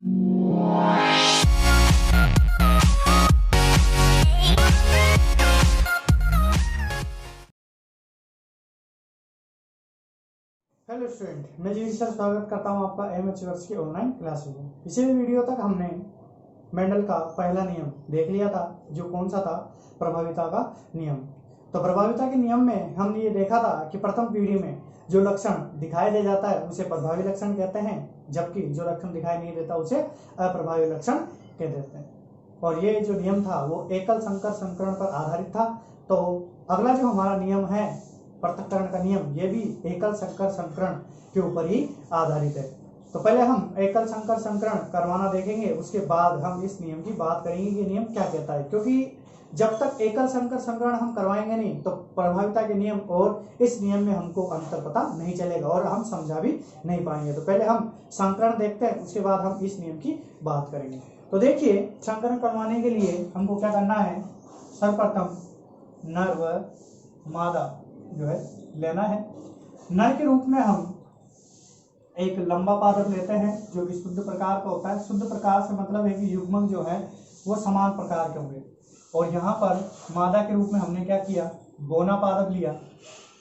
Hello student, मैं जी sir स्वागत करता हूं आपका एमएच वर्क्स की ऑनलाइन क्लास में। पिछले वीडियो तक हमने मेंडल का पहला नियम देख लिया था, जो कौन सा था, प्रभाविता का नियम। तो प्रभाविता के नियम में हमने ये देखा था कि प्रथम पीढ़ी में जो लक्षण दिखाई दे जाता है उसे प्रभावी लक्षण कहते हैं, जबकि जो लक्षण दिखाई नहीं देता उसे अप्रभावी लक्षण कह देते हैं। और ये जो नियम था वो एकल संकर संकरण पर आधारित था। तो अगला जो हमारा नियम है पृथक्करण का नियम, ये भी एकल संकर संकरण के ऊपर ही आधारित है। तो पहले हम एकल संकर संकरण करवाना देखेंगे, उसके बाद हम इस नियम की बात करेंगे कि नियम क्या कहता है, क्योंकि जब तक एकल संकर संकरण हम करवाएंगे नहीं तो प्रभाविता के नियम और इस नियम में हमको अंतर पता नहीं चलेगा और हम समझा भी नहीं पाएंगे। तो पहले हम संकरण देखते हैं, उसके बाद हम इस नियम की बात करेंगे। तो देखिए, संकरण करवाने के लिए हमको क्या करना है, सर्वप्रथम नर व मादा जो है लेना है। नर के रूप में हम एक लंबा पादप लेते हैं जो कि शुद्ध प्रकार का होता है। शुद्ध प्रकार से मतलब है कि युग्मक जो है वो समान प्रकार के होंगे। और यहाँ पर मादा के रूप में हमने क्या किया, बोना पादप लिया,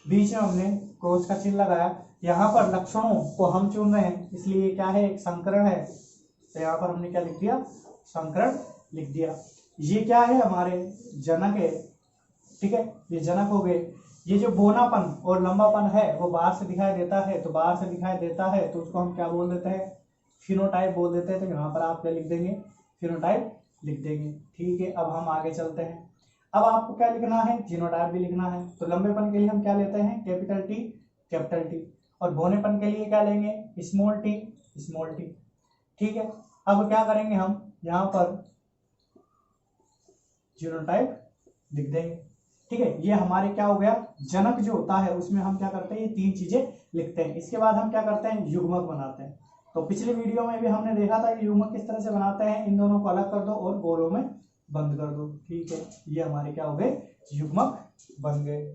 बीच में हमने क्रॉस का चिन्ह लगाया। यहाँ पर लक्षणों को हम चुन रहे हैं, इसलिए क्या है, एक संकरण है। तो यहाँ पर हमने क्या लिख दिया, संकरण लिख दिया। ये क्या है, हमारे जनक है, ठीक है, ये जनक हो गए। ये जो बोनापन और लंबापन है वो बाहर से दिखाई देता है, तो बाहर से दिखाई देता है तो उसको हम क्या बोल देते हैं, फिनोटाइप बोल देते हैं। तो यहाँ पर आप क्या लिख देंगे, फिनोटाइप लिख देंगे। ठीक है, अब हम आगे चलते हैं। अब आपको क्या लिखना है, जीनोटाइप भी लिखना है। तो लंबेपन के लिए हम क्या लेते हैं, कैपिटल टी कैपिटल टी, और बोनेपन के लिए क्या लेंगे, स्मॉल टी स्मॉल टी। ठीक है, अब क्या करेंगे, हम यहाँ पर जीनोटाइप लिख देंगे। ठीक है, ये हमारे क्या हो गया, जनक जो होता है उसमें हम क्या करते हैं, ये तीन चीजें लिखते हैं। इसके बाद हम क्या करते हैं, युग्मक बनाते हैं। तो पिछले वीडियो में भी हमने देखा था कि युग्मक किस तरह से बनाते हैं, इन दोनों को अलग कर दो और गोलों में बंद कर दो। ठीक है, ये हमारे क्या हो गए, युग्मक बन गए।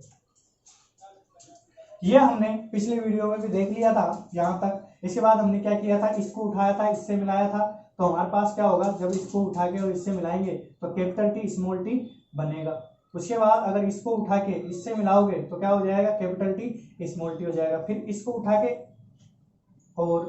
ये हमने पिछले वीडियो में भी देख लिया था यहाँ तक। इसके बाद हमने क्या किया था, इसको उठाया था, इससे मिलाया था। तो हमारे पास क्या होगा, जब इसको उठा के और इससे मिलाएंगे तो कैपिटल टी स्मॉल टी बनेगा। उसके बाद अगर इसको उठा के इससे मिलाओगे तो क्या हो जाएगा, कैपिटल टी स्मॉल टी हो जाएगा। फिर इसको उठा के और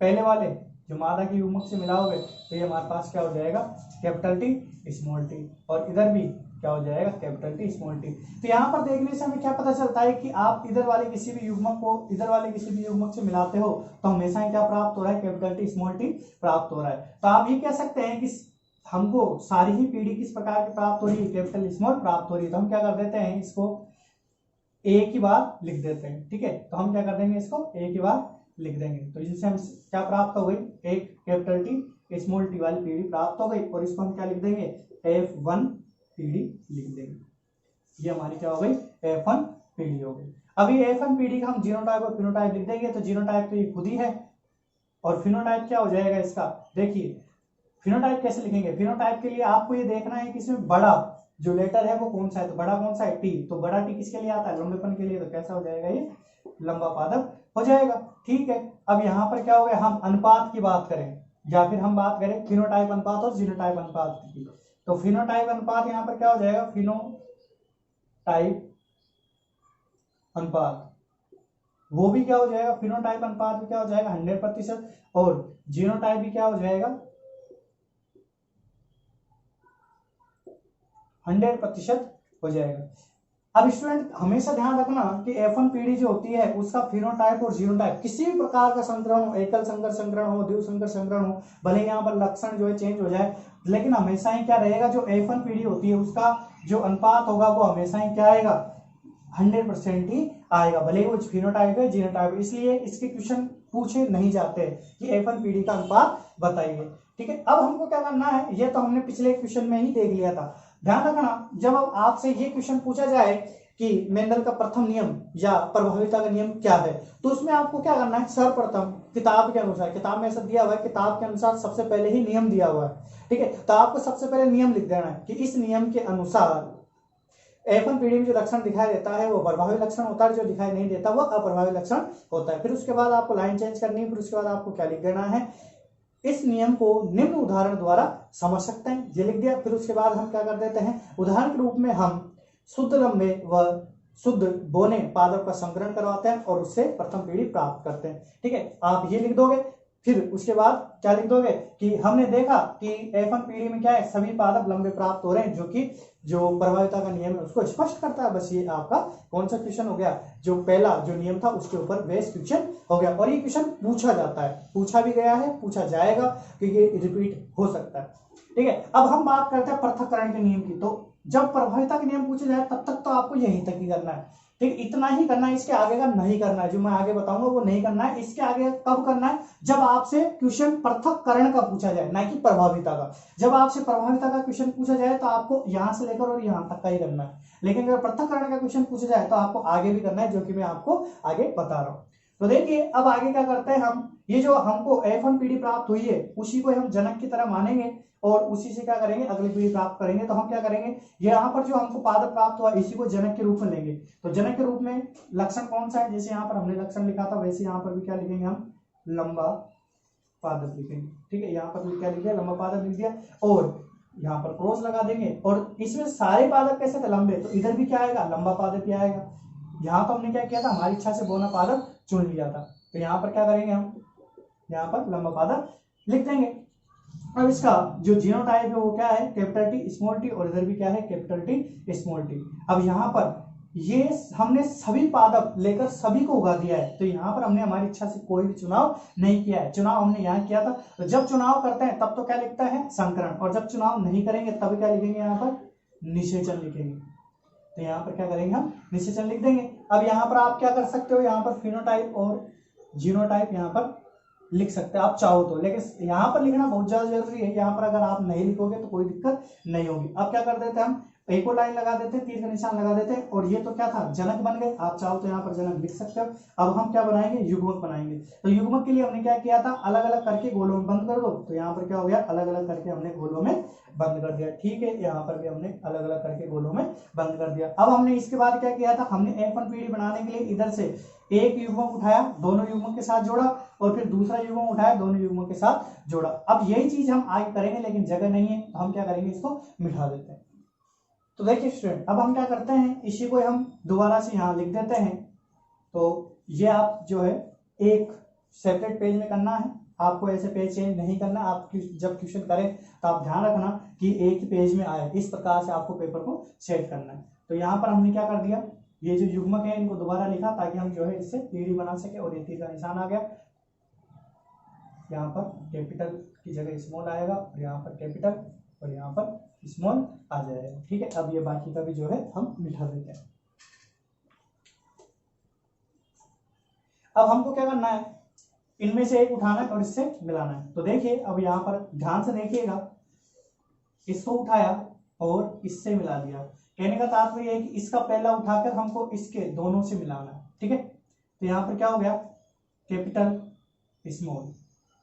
पहले वाले जो मादा की युग्मक से मिलाओगे तो ये हमारे पास क्या हो जाएगा, कैपिटल टी स्मॉल टी, और इधर भी क्या हो जाएगा, कैपिटल टी स्मॉल टी। तो यहाँ पर देखने से हमें क्या पता चलता है कि आप इधर वाले किसी भी युग्मक को इधर वाले किसी भी युग्मक से मिलाते हो तो हमेशा क्या प्राप्त हो रहा है, कैपिटल टी स्मॉल टी प्राप्त हो रहा है। तो आप ये कह सकते हैं कि हमको सारी ही पीढ़ी किस प्रकार की प्राप्त हो रही है, कैपिटल स्मॉल प्राप्त हो रही है। तो हम क्या कर देते हैं, इसको एक ही बार लिख देते हैं। ठीक है, तो हम क्या कर देंगे, इसको एक ही बार लिख देंगे। तो इससे हम क्या प्राप्त हो गई, एक कैपिटल टी स्मॉल टी वाली पीढ़ी प्राप्त हो गई, और इसको हम क्या लिख देंगे, F1 पीढ़ी लिख देंगे। ये हमारी क्या हो गई, F1 पीढ़ी हो गई। अभी F1 पीढ़ी का हम जीनोटाइप और फिनोटाइप लिख देंगे। तो जीनोटाइप तो ये खुद ही है, और फिनोटाइप क्या हो जाएगा इसका, देखिए फिनोटाइप कैसे लिखेंगे। फिनोटाइप के लिए आपको ये देखना है कि इसमें बड़ा जो लेटर है वो कौन सा है। तो बड़ा कौन सा है, टी। तो बड़ा टी किसके लिए आता है, लंबेपन के लिए। तो कैसा हो जाएगा, ये लंबा पादप हो जाएगा। ठीक है, अब यहाँ पर क्या हो गया, हम अनुपात की बात करें या फिर हम बात करें फिनोटाइप अनुपात और जीनोटाइप अनुपात की। तो फिनोटाइप अनुपात यहाँ पर क्या हो जाएगा, फिनोटाइप अनुपात वो भी क्या हो जाएगा, फिनोटाइप अनुपात भी क्या हो जाएगा 100%, और जीनोटाइप भी क्या हो जाएगा 100% हो जाएगा। अब स्टूडेंट हमेशा ध्यान रखना कि F1 पीढ़ी जो होती है उसका फिनोटाइप और जीनोटाइप किसी भी प्रकार का संकरण हो, एकल संकर संकरण हो, द्विसंकर संकर संकरण हो, भले यहाँ पर लक्षण जो है चेंज हो जाए, लेकिन हमेशा ही क्या रहेगा, जो F1 पीढ़ी होती है उसका जो अनुपात होगा वो हमेशा ही क्या आएगा, 100% ही आएगा, भले वो फिनोटाइप है जीनोटाइप। इसलिए इसके क्वेश्चन पूछे नहीं जाते कि F1 पीढ़ी का अनुपात बताइए। ठीक है, अब हमको क्या करना है, ये तो हमने पिछले क्वेश्चन में ही देख लिया था। ध्यान रखना, जब अब आपसे ये क्वेश्चन पूछा जाए कि मेंडल का प्रथम नियम या प्रभाविता का नियम क्या है, तो उसमें आपको क्या करना है, सर्वप्रथम किताब के अनुसार, किताब में ऐसा दिया हुआ है, किताब के अनुसार सबसे पहले ही नियम दिया हुआ है। ठीक है, तो आपको सबसे पहले नियम लिख देना है कि इस नियम के अनुसार F1 पीढ़ी में जो लक्षण दिखाई देता है वो प्रभावी लक्षण होता है, जो दिखाई नहीं देता वो अप्रभावी लक्षण होता है। फिर उसके बाद आपको लाइन चेंज करनी है, फिर उसके बाद आपको क्या लिख देना है, इस नियम को निम्न उदाहरण द्वारा समझ सकते हैं। ये लिख दिया। फिर उसके बाद हम क्या कर देते हैं, उदाहरण के रूप में हम शुद्ध लंबे व शुद्ध बोने पादप का संकरण करवाते हैं और उससे प्रथम पीढ़ी प्राप्त करते हैं। ठीक है, आप ये लिख दोगे। फिर उसके बाद क्या लिख दोगे कि हमने देखा कि F1 पीढ़ी में क्या है, सभी पादप लंबे प्राप्त हो रहे हैं, जो कि जो प्रभाविता का नियम है उसको स्पष्ट करता है। बस ये आपका कौन सा क्वेश्चन हो गया, जो पहला जो नियम था उसके ऊपर बेस क्वेश्चन हो गया। और ये क्वेश्चन पूछा जाता है, पूछा भी गया है, पूछा जाएगा, क्योंकि ये रिपीट हो सकता है। ठीक है, अब हम बात करते हैं पृथक्करण के नियम की। तो जब प्रभाविता के नियम पूछे जाए तब तक तो आपको यहीं तक ही करना है। ठीक, इतना ही करना है, इसके आगे का नहीं करना है। जो मैं आगे बताऊंगा वो नहीं करना है। इसके आगे कब करना है, जब आपसे क्वेश्चन पृथक्करण का पूछा जाए, ना कि प्रभाविता का। जब आपसे प्रभाविता का क्वेश्चन पूछा जाए तो आपको यहां से लेकर और यहां तक का ही करना है। लेकिन अगर पृथक्करण का क्वेश्चन पूछा जाए तो आपको आगे भी करना है, जो कि मैं आपको आगे बता रहा हूं। तो देखिए, अब आगे क्या करते हैं हम, ये जो हमको F1 पीढ़ी प्राप्त हुई है उसी को हम जनक की तरह मानेंगे और उसी से क्या करेंगे, अगली पीढ़ी प्राप्त करेंगे। तो हम क्या करेंगे, यहाँ पर जो हमको पादप प्राप्त हुआ इसी को जनक के रूप में लेंगे। तो जनक के रूप में लक्षण कौन सा है, जैसे यहाँ पर हमने लक्षण लिखा था वैसे यहाँ पर भी क्या लिखेंगे हम, लंबा पादप लिखेंगे। ठीक है, यहाँ पर क्या लिख दिया, लंबा पादप लिख दिया और यहाँ पर क्रॉस लगा देंगे। और इसमें सारे पादप कैसे थे, लंबे, तो इधर भी क्या आएगा, लंबा पादप ही आएगा। यहाँ तो हमने क्या किया था, हमारी इच्छा से बोना पादप चुन लिया था। तो यहाँ पर क्या करेंगे हम, यहाँ पर लंबा पादप लिख देंगे। अब इसका जो जीनोटाइप है वो क्या है, कैपिटल टी स्मॉल टी, और इधर भी क्या है, कैपिटल टी स्मॉल टी। अब यहाँ पर ये हमने सभी पादप लेकर सभी को उगा दिया है। तो यहाँ पर हमने हमारी इच्छा से कोई भी चुनाव नहीं किया है। चुनाव हमने यहाँ किया था। तो जब चुनाव करते हैं तब तो क्या लिखता है, संकरण, और जब चुनाव नहीं करेंगे तब क्या लिखेंगे, यहाँ पर निषेचन लिखेंगे। तो यहाँ पर क्या करेंगे हम, निषेचन लिख देंगे। अब यहाँ पर आप क्या कर सकते हो, यहाँ पर फिनोटाइप और जीनोटाइप यहाँ पर लिख सकते हैं आप चाहो तो, लेकिन यहाँ पर लिखना बहुत ज्यादा जरूरी है। यहाँ पर अगर आप नहीं लिखोगे तो कोई दिक्कत नहीं होगी। अब क्या कर देते हैं हम, एक और लाइन लगा देते हैं, तीर का निशान लगा देते हैं, और ये तो क्या था, जनक बन गए। आप चाहो तो यहाँ पर जनक लिख सकते हो। अब हम क्या बनाएंगे, युग्मक बनाएंगे। तो युग्मक के लिए हमने क्या किया था, अलग अलग करके गोलों में बंद कर दो। तो यहाँ पर क्या हो गया, अलग अलग करके हमने गोलों में बंद कर दिया। ठीक है, यहाँ पर भी हमने अलग अलग करके गोलों में बंद कर दिया। अब हमने इसके बाद क्या किया था, हमने F1 पीढ़ी बनाने के लिए इधर से एक युग्मक उठाया, दोनों युग्मक के साथ जोड़ा, और फिर दूसरा युग्मक उठाया, दोनों युग्मक के साथ जोड़ा। अब यही चीज हम आगे करेंगे, लेकिन जगह नहीं है तो हम क्या करेंगे, इसको मिटा देते हैं। तो देखिए स्टूडेंट, अब हम क्या करते हैं, इसी को हम दोबारा से यहाँ लिख देते हैं। तो ये आप जो है एक सेपरेट पेज में करना है, आपको ऐसे पेज चेंज नहीं करना। आप जब क्वेश्चन करें तो आप ध्यान रखना कि एक ही पेज में आए, इस प्रकार से आपको पेपर को सेट करना है। तो यहाँ पर हमने क्या कर दिया, ये जो युग्मक है इनको दोबारा लिखा ताकि हम जो है इससे पीढ़ी बना सके, और ये तीर का निशान आ गया। यहाँ पर कैपिटल की जगह स्मॉल आएगा, और यहाँ पर कैपिटल, और यहाँ पर स्मॉल आ जाएगा। ठीक है, अब ये बाकी का भी जो है हम मिटा देते हैं। अब हमको क्या करना है, इनमें से एक उठाना है और इससे मिलाना है। तो देखिए, अब यहाँ पर ध्यान से देखिएगा, इसको उठाया और इससे मिला दिया। कहने का तात्पर्य है कि इसका पहला उठाकर हमको इसके दोनों से मिलाना है। ठीक है, तो यहाँ पर क्या हो गया, कैपिटल स्मॉल,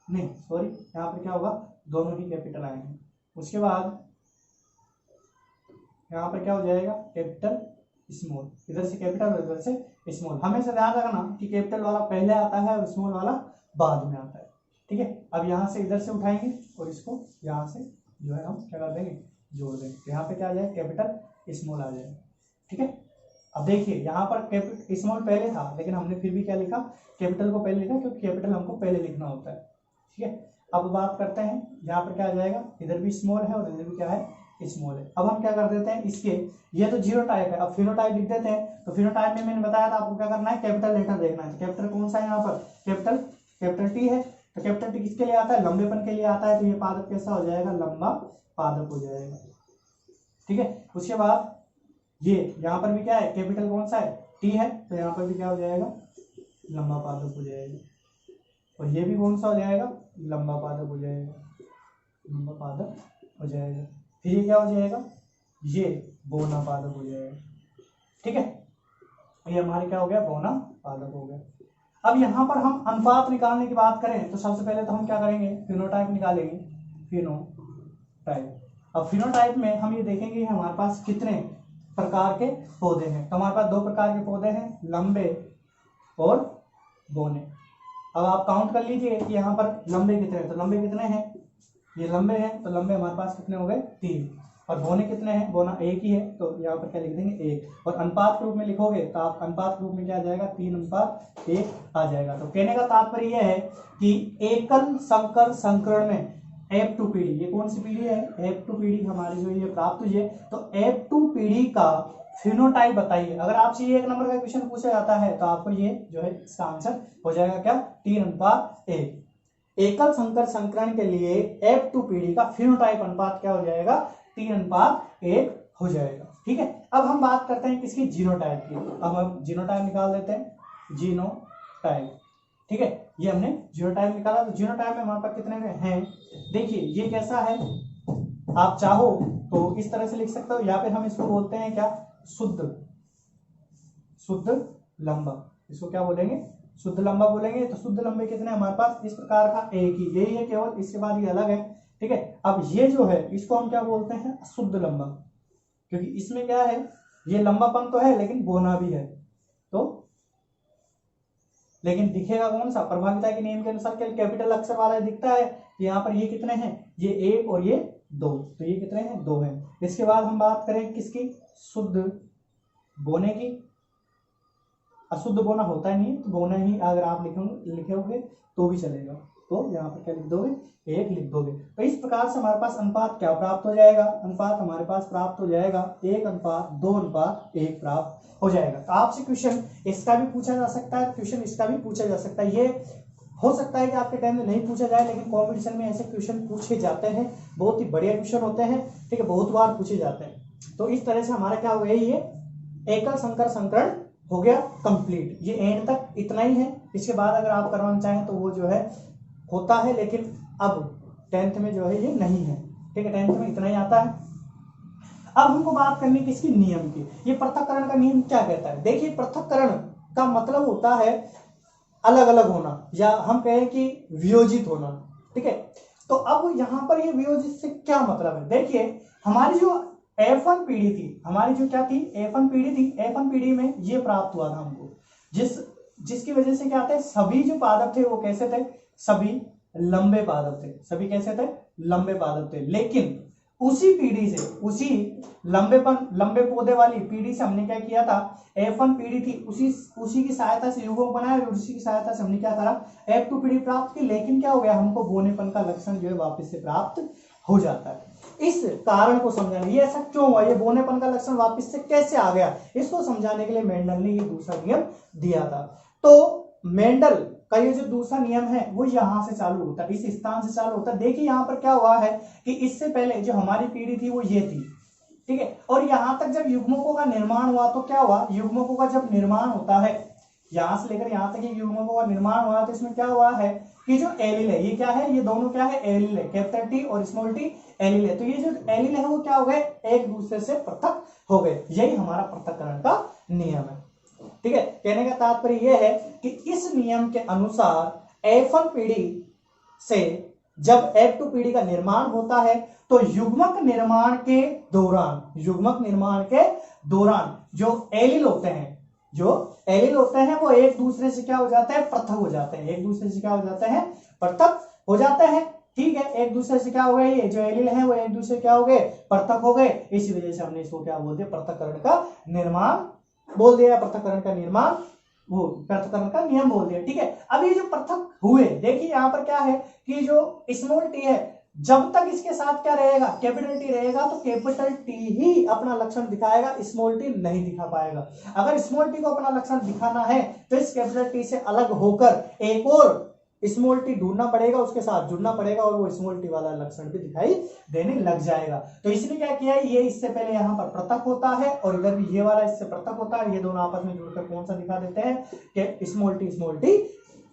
नहीं सॉरी, यहाँ पर क्या होगा, दोनों ही कैपिटल आएंगे। उसके बाद यहाँ पर क्या हो जाएगा, कैपिटल स्मॉल, इधर से कैपिटल और इधर से स्मॉल। हमेशा ध्यान रखना कि कैपिटल वाला पहले आता है और स्मॉल वाला बाद में आता है। ठीक है, अब यहाँ से इधर से उठाएंगे और इसको यहाँ से जो है हम क्या कर देंगे, जोड़ देंगे। यहाँ पे क्या आ जाएगा, कैपिटल स्मॉल आ जाएगा। ठीक है, अब देखिए यहाँ पर कैपिटल स्मॉल पहले था, लेकिन हमने फिर भी क्या लिखा, कैपिटल को पहले लिखा, क्योंकि कैपिटल हमको पहले लिखना होता है। ठीक है, अब बात करते हैं, यहाँ पर क्या आ जाएगा, इधर भी स्मॉल है और इधर भी क्या है, स्मॉल है। अब हम क्या कर देते हैं, इसके ये तो जीनोटाइप है, अब फिनोटाइप लिख देते हैं। तो फिनोटाइप में मैंने बताया था आपको क्या करना है, कैपिटल लेटर देखना है। तो कैपिटल कौन सा है यहाँ पर, कैपिटल टी है। तो कैपिटल टी किसके लिए आता है, लंबेपन के लिए आता है। तो ये पादप कैसा हो जाएगा, लंबा पादप हो जाएगा। ठीक है, उसके बाद ये यहाँ पर भी क्या है, कैपिटल कौन सा है, टी है। तो यहाँ पर भी क्या हो जाएगा, लंबा पादप हो जाएगा। और ये भी कौन सा हो जाएगा, लंबा पादप हो जाएगा, लंबा पादप हो जाएगा। फिर ये क्या हो जाएगा, ये बोना पादप हो जाएगा। ठीक है, ये हमारे क्या हो गया, बोना पादप हो गया। अब यहाँ पर हम अनुपात निकालने की बात करें तो सबसे पहले तो हम क्या करेंगे, फिनोटाइप निकालेंगे, फिनोटाइप। अब फिनोटाइप में हम ये देखेंगे हमारे पास कितने प्रकार के पौधे हैं। तो हमारे पास दो प्रकार के पौधे हैं, लंबे और बोने। अब आप काउंट कर लीजिए कि यहाँ पर लंबे कितने हैं, तो लंबे कितने हैं, ये लंबे हैं, तो लंबे हमारे पास कितने हो गए 3, और बोने कितने हैं, बोना एक ही है, तो यहाँ पर क्या लिख देंगे 1, और अनुपात के रूप में लिखोगे तो आप अनुपात के रूप में क्या आ जाएगा 3:1 आ जाएगा। तो कहने का तात्पर्य यह है कि एकल संकर संकरण में F2 पीढ़ी, ये कौन सी पीढ़ी है, F2 पीढ़ी हमारी जो ये प्राप्त हुई है, तो F2 पीढ़ी का फिनोटाइप बताइए। अगर आपसे ये 1 नंबर का क्वेश्चन पूछा जाता है तो आपको ये जो है इसका आंसर हो जाएगा क्या 3:1। एकल संकर संकरण के लिए F2 पीढ़ी का फिनोटाइप अनुपात क्या हो जाएगा 3:1 हो जाएगा। ठीक है, अब हम बात करते हैं किसकी, जीनोटाइप की। अब हम जीनोटाइप निकाल देते हैं, जीनोटाइप। ठीक है, ये हमने जीनोटाइप निकाला, तो जीनोटाइप में हमारे पास कितने हैं, देखिए ये कैसा है, आप चाहो तो इस तरह से लिख सकते हो, या फिर हम इसको बोलते हैं क्या, शुद्ध लंबा, इसको क्या बोलेंगे, शुद्ध लंबा बोलेंगे। तो शुद्ध लंबे कितने हमारे पास, इस प्रकार का एक ही, यही है केवल, इसके बाद ये अलग है। ठीक है, अब ये जो है इसको हम क्या बोलते हैं, शुद्ध लंबा, क्योंकि इसमें क्या है, ये लंबापन तो है लेकिन बोना भी है, तो लेकिन दिखेगा कौन सा, प्रभाविता के नियम के अनुसार कैपिटल अक्षर वाला दिखता है। यहाँ पर ये कितने हैं, ये 1 और ये 2, तो ये कितने हैं 2 हैं। इसके बाद हम बात करें किसकी, शुद्ध बोने की। अशुद्ध बोना होता ही नहीं, तो बोना ही अगर आप लिखोगे तो भी चलेगा, तो यहाँ पर क्या लिख दोगे, 1 लिख दोगे। तो इस प्रकार से हमारे पास अनुपात क्या प्राप्त हो जाएगा, अनुपात हमारे पास प्राप्त हो जाएगा 1:2:1 प्राप्त हो जाएगा। तो आपसे क्वेश्चन इसका भी पूछा जा सकता है, क्वेश्चन इसका भी पूछा जा सकता है। ये हो सकता है कि आपके टाइम में नहीं पूछा जाए, लेकिन कॉम्पिटिशन में ऐसे क्वेश्चन पूछे जाते हैं, बहुत ही बढ़िया क्वेश्चन होते हैं। ठीक है, बहुत बार पूछे जाते हैं। तो इस तरह से हमारा क्या हो गया, ये एकल संकर संकरण हो गया कंप्लीट। ये एंड तक इतना ही है, इसके बाद अगर आप करवाना चाहें तो वो जो है होता है, लेकिन अब 10th में जो है ये नहीं है। ठीक है, 10th में इतना ही आता है। अब हमको बात करनी किसकी, नियम की। ये पृथक्करण का नियम क्या कहता है, देखिए पृथक्करण का मतलब होता है अलग अलग होना, या हम कहें कि वियोजित होना। ठीक है, तो अब यहाँ पर ये वियोजित से क्या मतलब है, देखिए हमारी जो F1 पीढ़ी थी, हमारी जो क्या थी F1 पीढ़ी थी, F1 पीढ़ी में ये प्राप्त हुआ था हमको, जिसकी वजह से क्या थे, सभी जो पादप थे वो कैसे थे, सभी लंबे पादप थे, सभी कैसे थे, लंबे पादप थे। लेकिन उसी पीढ़ी से, उसी लंबे पौधे वाली पीढ़ी से हमने क्या किया था, F1 पीढ़ी थी, उसी की सहायता से युग्मक बनाया, और उसी की सहायता से हमने क्या करा, F2 पीढ़ी प्राप्त की। लेकिन क्या हो गया, हमको बोनेपन का लक्षण जो है वापस से प्राप्त हो जाता है। इस कारण को समझाने, ये ऐसा क्यों हुआ, ये बोनेपन का लक्षण वापस से कैसे आ गया, इसको समझाने के लिए मेंडल ने ये दूसरा नियम दिया था। तो मेंडल का ये जो दूसरा नियम है वो यहां से चालू होता है, इस स्थान से चालू होता है। देखिए यहां पर क्या हुआ है कि इससे पहले जो हमारी पीढ़ी थी वो ये थी। ठीक है, और यहां तक जब युग्मकों का निर्माण हुआ तो क्या हुआ, युग्मकों का जब निर्माण होता है, यहां से लेकर यहां तक युग्मकों का निर्माण हुआ, तो इसमें क्या हुआ है कि जो एलिल है, ये क्या है, ये दोनों क्या है, एलिल है, कैपिटल टी और स्मॉल टी एलिल है। तो ये जो एलिल है वो क्या हो गए, एक दूसरे से पृथक हो गए। यही हमारा पृथक्करण का नियम है। ठीक है, कहने का तात्पर्य यह है कि इस नियम के अनुसार F1 पीढ़ी से जब F2 पीढ़ी का निर्माण होता है तो युग्मक निर्माण के दौरान जो एलिल होते हैं वो एक दूसरे से क्या हो जाते हैं, पृथक हो जाते हैं, एक दूसरे से क्या हो जाते हैं, पृथक हो जाते हैं। ठीक है, एक दूसरे से क्या हो गए, ये जो एलिल हैं वो एक दूसरे क्या हो गए, पृथक हो गए। इसी वजह से हमने इसको क्या बोल दिया, पृथक्करण का निर्माण बोल दिया, पृथक्करण का निर्माण, वो पृथक्करण का नियम बोल दिया। ठीक है, अब ये जो पृथक हुए, देखिए यहाँ पर क्या है कि जो स्मॉल टी है, जब तक इसके साथ क्या रहेगा, कैपिटल टी रहेगा, तो कैपिटल टी ही अपना लक्षण दिखाएगा, स्मॉल टी नहीं दिखा पाएगा। अगर स्मॉल टी को अपना लक्षण दिखाना है तो इस कैपिटल टी से अलग होकर एक और स्मॉल टी ढूंढना पड़ेगा, उसके साथ जुड़ना पड़ेगा, और वो स्मॉल टी वाला लक्षण भी दिखाई देने लग जाएगा। तो इसने क्या किया, ये इससे पहले यहाँ पर पृथक होता है और इधर भी ये वाला इससे पृथक होता है, ये दोनों आपस में जुड़कर कौन सा दिखा देते हैं कि स्मॉल टी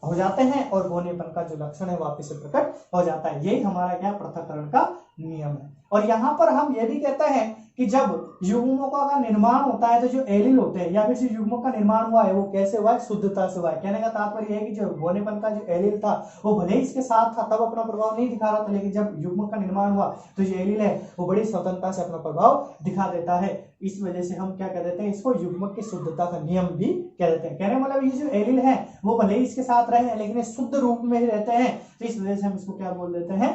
हो जाते हैं, और बोनेपन का जो लक्षण है वापस से प्रकट हो जाता है। यही हमारा क्या, पृथक्करण का नियम है। और यहाँ पर हम ये भी कहते हैं कि जब युग्मकों का निर्माण होता है तो जो एलिल होते हैं या फिर जो युग्मक का निर्माण हुआ है वो कैसे हुआ है, शुद्धता से हुआ है। कहने का तात्पर्य है कि जो बोनेपन का जो एलिल था वो भले ही इसके साथ था, तब अपना प्रभाव नहीं दिखा रहा था, लेकिन जब युग्मक का निर्माण हुआ तो जो एलिल है वो बड़ी स्वतंत्रता से अपना प्रभाव दिखा देता है। इस वजह से हम क्या कह देते हैं, इसको युग्मक की शुद्धता का नियम भी कह देते हैं। कहने मतलब ये जो एलिल है वो भले ही इसके साथ साथ रहे हैं लेकिन ये शुद्ध रूप में ही रहते हैं, तो इस वजह से हम इसको क्या बोल देते हैं,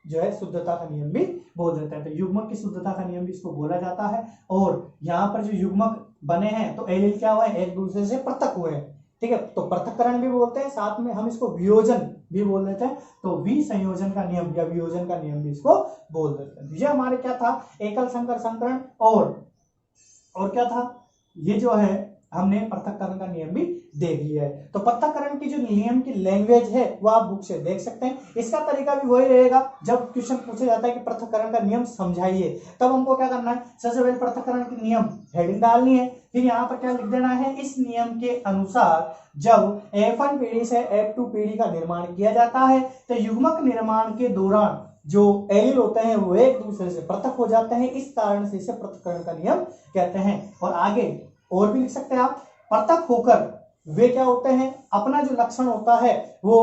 जो है शुद्धता का नियम भी बोल देते हैं। तो युग्मक की शुद्धता का नियम भी इसको बोला जाता है। और यहाँ पर जो युग्मक बने हैं तो एलील क्या हुआ है, एक दूसरे से पृथक हुए हैं, ठीक है, तो पृथक्करण भी बोलते हैं, साथ में हम इसको वियोजन भी बोल देते हैं, तो विसंयोजन का नियम या वियोजन का नियम भी इसको बोल देते हैं। ये हमारे क्या था, एकल संकर संकरण और क्या था, ये जो है हमने पृथक्करण का नियम भी देख लिया है। तो पृथक्करण की जो नियम की लैंग्वेज है वो आप बुक से देख सकते हैं। इसका तरीका भी वही रहेगा, जब क्वेश्चन पूछा जाता है कि पृथक्करण का नियम समझाइए, तब हमको क्या करना है, सबसे पहले पृथक्करण के नियम हेडिंग डालनी है, फिर यहाँ पर क्या लिख देना है, इस नियम के अनुसार जब F1 पीढ़ी से F2 पीढ़ी का निर्माण किया जाता है तो युग्मक निर्माण के दौरान जो एलील होते हैं वो एक दूसरे से पृथक हो जाते हैं, इस कारण से इसे पृथक्करण का नियम कहते हैं। और आगे और भी लिख सकते हैं आप, पृथक होकर वे क्या होते हैं, अपना जो लक्षण होता है वो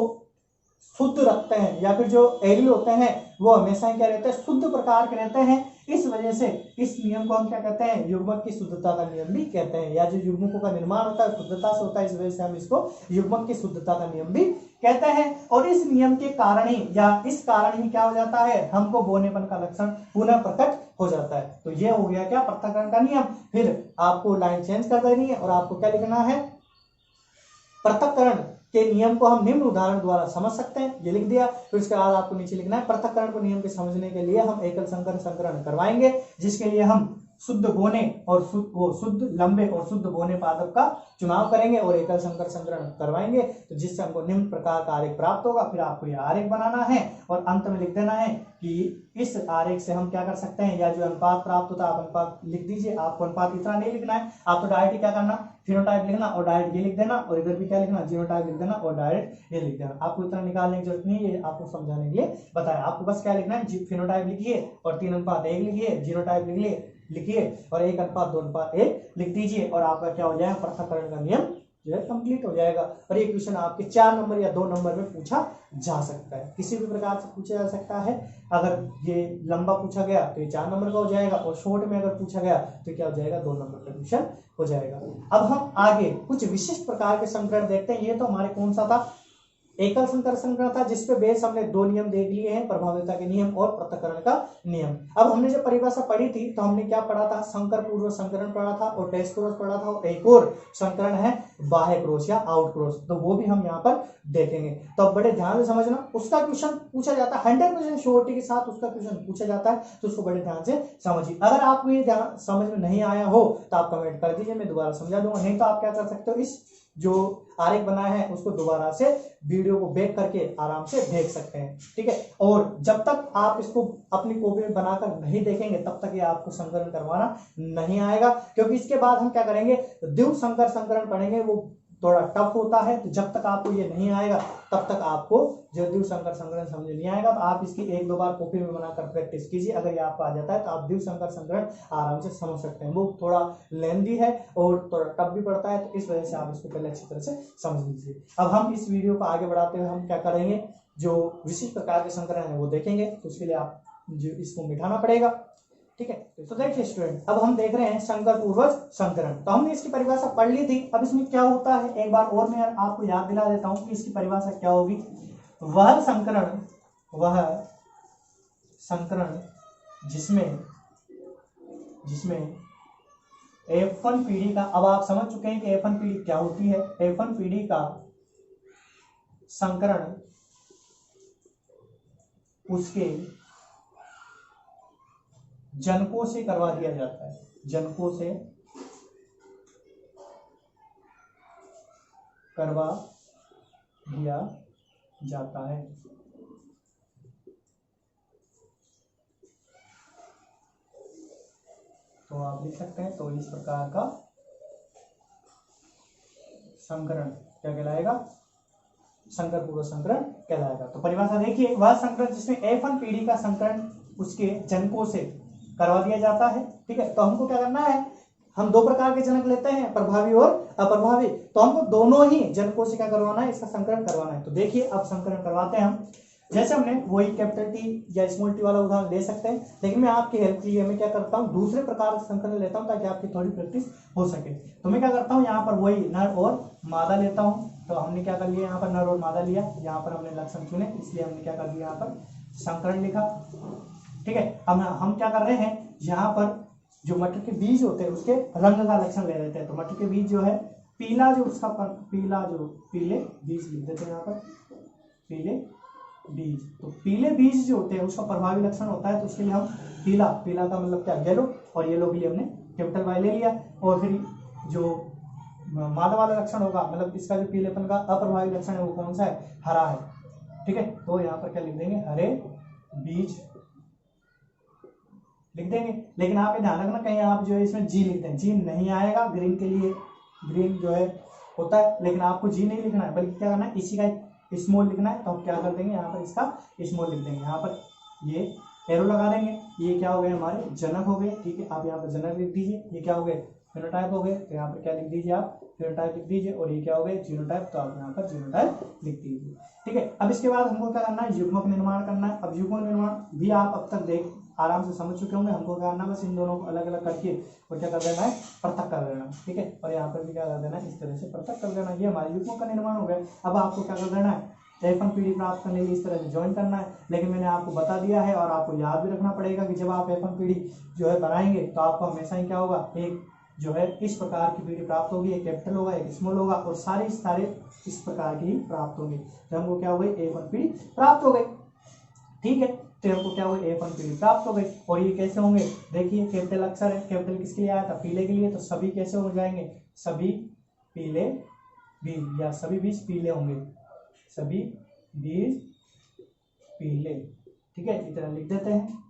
शुद्ध रखते हैं, या फिर जो एलील होते हैं वो हमेशा क्या रहते हैं, शुद्ध प्रकार के रहते हैं। इस वजह से इस नियम को हम क्या कहते हैं, युग्मक की शुद्धता का नियम भी कहते हैं, या जो युग्मकों का निर्माण होता है शुद्धता से होता है, इस वजह से हम इसको युग्मक की शुद्धता का नियम भी कहते हैं। और इस नियम के कारण ही या इस कारण ही क्या हो जाता है, हमको बोनेपन का लक्षण पुनः प्रकट हो जाता है। तो ये हो गया क्या, पृथक्करण का नियम। फिर आपको लाइन चेंज कर देनी है और आपको क्या लिखना है, पृथक्करण के नियम को हम निम्न उदाहरण द्वारा समझ सकते हैं, ये लिख दिया। फिर उसके बाद आपको नीचे लिखना है, पृथक्करण को नियम के समझने के लिए हम एकल संकर संकरण करवाएंगे, जिसके लिए हम शुद्ध बोने और शुद्ध लंबे और शुद्ध बोने पादप का चुनाव करेंगे और एकल संकर संकरण करवाएंगे, तो जिससे हमको निम्न प्रकार का आरेख प्राप्त होगा। फिर आपको यह आरेख बनाना है और अंत में लिख देना है कि इस आरेख से हम क्या कर सकते हैं, या जो अनुपात प्राप्त होता है आप अनुपात लिख दीजिए। आपको अनुपात इतना नहीं लिखना है, आपको डायरेक्ट क्या करना, फिनोटाइप लिखना और डायरेक्ट ये लिख देना, और इधर भी क्या लिखना, जीनोटाइप लिख देना और डायरेक्ट ये लिख देना। आपको इतना निकालने की जरूरत नहीं है, आपको समझाने के लिए बताया। आपको बस क्या लिखना है, फिनोटाइप लिखिए और 3:1 लिखिए, जीनोटाइप लिखिए और 1:2:1 लिख दीजिए, और आपका क्या हो जाएगा, पृथक्करण का नियम जो है कंप्लीट हो जाएगा। और ये क्वेश्चन आपके 4 नंबर या 2 नंबर में पूछा जा सकता है, किसी भी प्रकार से पूछा जा सकता है। अगर ये लंबा पूछा गया तो ये 4 नंबर का हो जाएगा, और शॉर्ट में अगर पूछा गया तो क्या हो जाएगा, 2 नंबर का क्वेश्चन हो जाएगा। अब हम आगे कुछ विशिष्ट प्रकार के संकरण देखते हैं। ये तो हमारे कौन सा था, एकल संकर संकरण था, जिसपे बेस हमने 2 नियम देख लिए हैं, प्रभाव्यता के नियम और पृथक्करण का नियम। अब हमने जब परिभाषा पढ़ी थी तो हमने क्या पढ़ा था, संकर पूर्व संकरण पढ़ा था और टेस्ट क्रॉस पढ़ा था, और एक और संकरण है बाह्य क्रॉस या आउट क्रॉस, तो वो भी हम यहाँ पर देखेंगे। तो बड़े ध्यान से समझना, उसका क्वेश्चन पूछा जाता है 100% श्योरिटी के साथ, उसका क्वेश्चन पूछा जाता है, तो उसको बड़े ध्यान से समझिए। अगर आपको ये ध्यान समझ में नहीं आया हो तो आप कमेंट कर दीजिए, मैं दोबारा समझा दूंगा। नहीं तो आप क्या कर सकते हो, इस जो आरेख बनाया है उसको दोबारा से वीडियो को बैक करके आराम से देख सकते हैं, ठीक है। और जब तक आप इसको अपनी कॉपी में बनाकर नहीं देखेंगे तब तक ये आपको संकलन करवाना नहीं आएगा, क्योंकि इसके बाद हम क्या करेंगे, द्विव संकर संकरण पढ़ेंगे, वो थोड़ा टफ होता है। तो जब तक आपको ये नहीं आएगा तब तक आपको जो द्विव संकर संकरण समझ नहीं आएगा। तो आप इसकी 1-2 बार कॉपी में बनाकर प्रैक्टिस कीजिए, अगर ये आपको आ जाता है तो आप द्विव संकर संकरण आराम से समझ सकते हैं। वो थोड़ा लेंथी है और थोड़ा टफ भी पड़ता है, तो इस वजह से आप इसको पहले अच्छी तरह से समझ लीजिए। अब हम इस वीडियो को आगे बढ़ाते हुए हम क्या करेंगे, जो विशिष्ट प्रकार के संकरण है वो देखेंगे, तो उसके लिए आप जो इसको मिटाना पड़ेगा, ठीक है। तो देखिए स्टूडेंट, अब हम देख रहे हैं संकर पूर्वज संकरण। तो हमने इसकी परिभाषा पढ़ ली थी। अब इसमें क्या होता है, एक बार और मैं आपको याद दिला देता हूं कि इसकी परिभाषा क्या होगी। वह संकरण जिसमें F1 पीढ़ी का, अब आप समझ चुके हैं कि F1 पीढ़ी क्या होती है। F1 पीढ़ी का संकरण उसके जनकों से करवा दिया जाता है, जनकों से करवा दिया जाता है। तो आप लिख सकते हैं, तो इस प्रकार का संकरण क्या कहलाएगा, संकर पूर्व संकरण कहलाएगा। तो परिभाषा देखिए, वह संकरण जिसमें F1 पीढ़ी का संकरण उसके जनकों से करवा दिया जाता है, ठीक है। तो हमको क्या करना है, हम 2 प्रकार के जनक लेते हैं, प्रभावी और अप्रभावी। तो हमको दोनों ही जनकों से क्या करवाना है, इसका संकरण करवाना है। तो देखिए अब संकरण करवाते हैं हम। जैसे हमने वही कैपिटल टी या स्मॉल टी वाला उदाहरण ले सकते हैं, लेकिन मैं आपकी हेल्प के लिए मैं क्या करता हूँ, दूसरे प्रकार का संकलन लेता हूँ ताकि आपकी थोड़ी प्रैक्टिस हो सके। तो मैं क्या करता हूँ, यहाँ पर वही नर और मादा लेता हूँ, तो हमने क्या कर लिया, यहाँ पर नर और मादा लिया, यहाँ पर हमने लक्षण चुने, इसलिए हमने क्या कर दिया, यहाँ पर संकरण लिखा। ठीक है, अब हम क्या कर रहे हैं, यहाँ पर जो मटर के बीज होते हैं उसके रंग का लक्षण ले लेते हैं। तो मटर के बीज जो है पीला, जो उसका पीले बीज लिख देते हैं यहाँ पर, पीले बीज। तो पीले बीज जो होते हैं उसका प्रभावी लक्षण होता है, तो उसके लिए हम पीला का मतलब क्या, येलो, और येलो के लिए हमने कैपिटल वाई ले लिया। और फिर जो मादा वाला लक्षण होगा, मतलब इसका जो पीलेपन का अप्रभावी लक्षण है वो कौन सा है, हरा है। ठीक है, तो यहाँ पर क्या लिख देंगे, हरे बीज लिख देंगे। लेकिन आप ये ध्यान रखना, कहीं आप जो है इसमें जी लिखते हैं, जी नहीं आएगा ग्रीन के लिए, ग्रीन जो है होता है, लेकिन आपको जी नहीं लिखना है, बल्कि क्या करना है, इसी का स्मॉल लिखना है। तो हम क्या कर देंगे, यहाँ पर इसका स्मॉल लिख देंगे, यहाँ पर ये एरो लगा देंगे। ये क्या हो गए, हमारे जनक हो गए। ठीक है, आप यहाँ पर जनक लिख दीजिए। ये क्या हो गए, फेनोटाइप हो गए। तो यहाँ पर क्या लिख दीजिए, आप फेनोटाइप लिख दीजिए। और ये क्या हो गए, जीनोटाइप, तो आप यहाँ पर जीनोटाइप लिख दीजिए। ठीक है, अब इसके बाद हमको क्या करना है, युग्मक निर्माण करना है। अब युग्मक निर्माण भी आप अब तक देख आराम से समझ चुके होंगे। हमको क्या करना है, बस इन दोनों को अलग अलग करके और क्या कर देना है, पृथक कर देना। ठीक है, और यहाँ पर भी क्या कर देना है, इस तरह से पृथक कर देना। ये हमारे युग्मक का निर्माण हो गया। अब आपको क्या कर देना है, F1 पीढ़ी प्राप्त करने के लिए इस तरह से ज्वाइन करना है। लेकिन मैंने आपको बता दिया है, और आपको याद भी रखना पड़ेगा कि जब आप F1 पीढ़ी जो है बनाएंगे, तो आपको हमेशा ही क्या होगा, एक जो है इस प्रकार की पीढ़ी प्राप्त होगी, एक कैपिटल होगा, एक स्मॉल होगा, और सारे इस प्रकार की ही प्राप्त होंगे। तो हमको क्या हो गई, F1 पीढ़ी प्राप्त हो गई। ठीक है, तो हमको क्या हुआ, F1 पीढ़ी प्राप्त हो गई। और ये कैसे होंगे, देखिए कैपिटल अक्षर है, कैपिटल किसके लिए आया था, पीले के लिए। तो सभी कैसे हो जाएंगे, सभी पीले बीज, या सभी बीज पीले होंगे, सभी बीज पीले। ठीक है, इतना लिख देते हैं।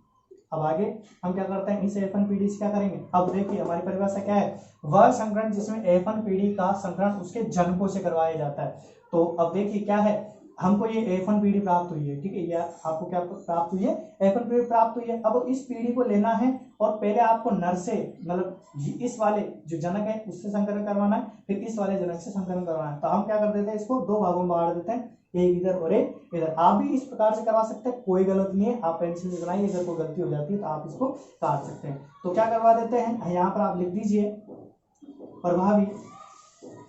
अब आगे हम क्या करते हैं, इस F1 पीढ़ी से क्या करेंगे। अब देखिए हमारी परिभाषा क्या है, वह संकरण जिसमें F1 पीढ़ी का संकरण उसके जनकों से करवाया जाता है। तो अब देखिए क्या है, हमको ये F1 पीढ़ी प्राप्त हुई है। ठीक है, या आपको क्या प्राप्त हुई है, F1 पीढ़ी प्राप्त हुई है। अब इस पीढ़ी को लेना है, और पहले आपको नर से, मतलब इस वाले जो जनक है उससे संकरण करवाना है, फिर इस वाले जनक से संकरण करवाना है। तो हम क्या कर देते हैं, इसको दो भागों में बांट देते हैं, एक इधर और एक इधर। आप भी इस प्रकार से करवा सकते हैं, कोई गलत नहीं है। आप पेंसिल से बनाइए, अगर कोई गलती हो जाती है तो आप इसको काट सकते हैं। तो क्या करवा देते हैं, यहाँ पर आप लिख दीजिए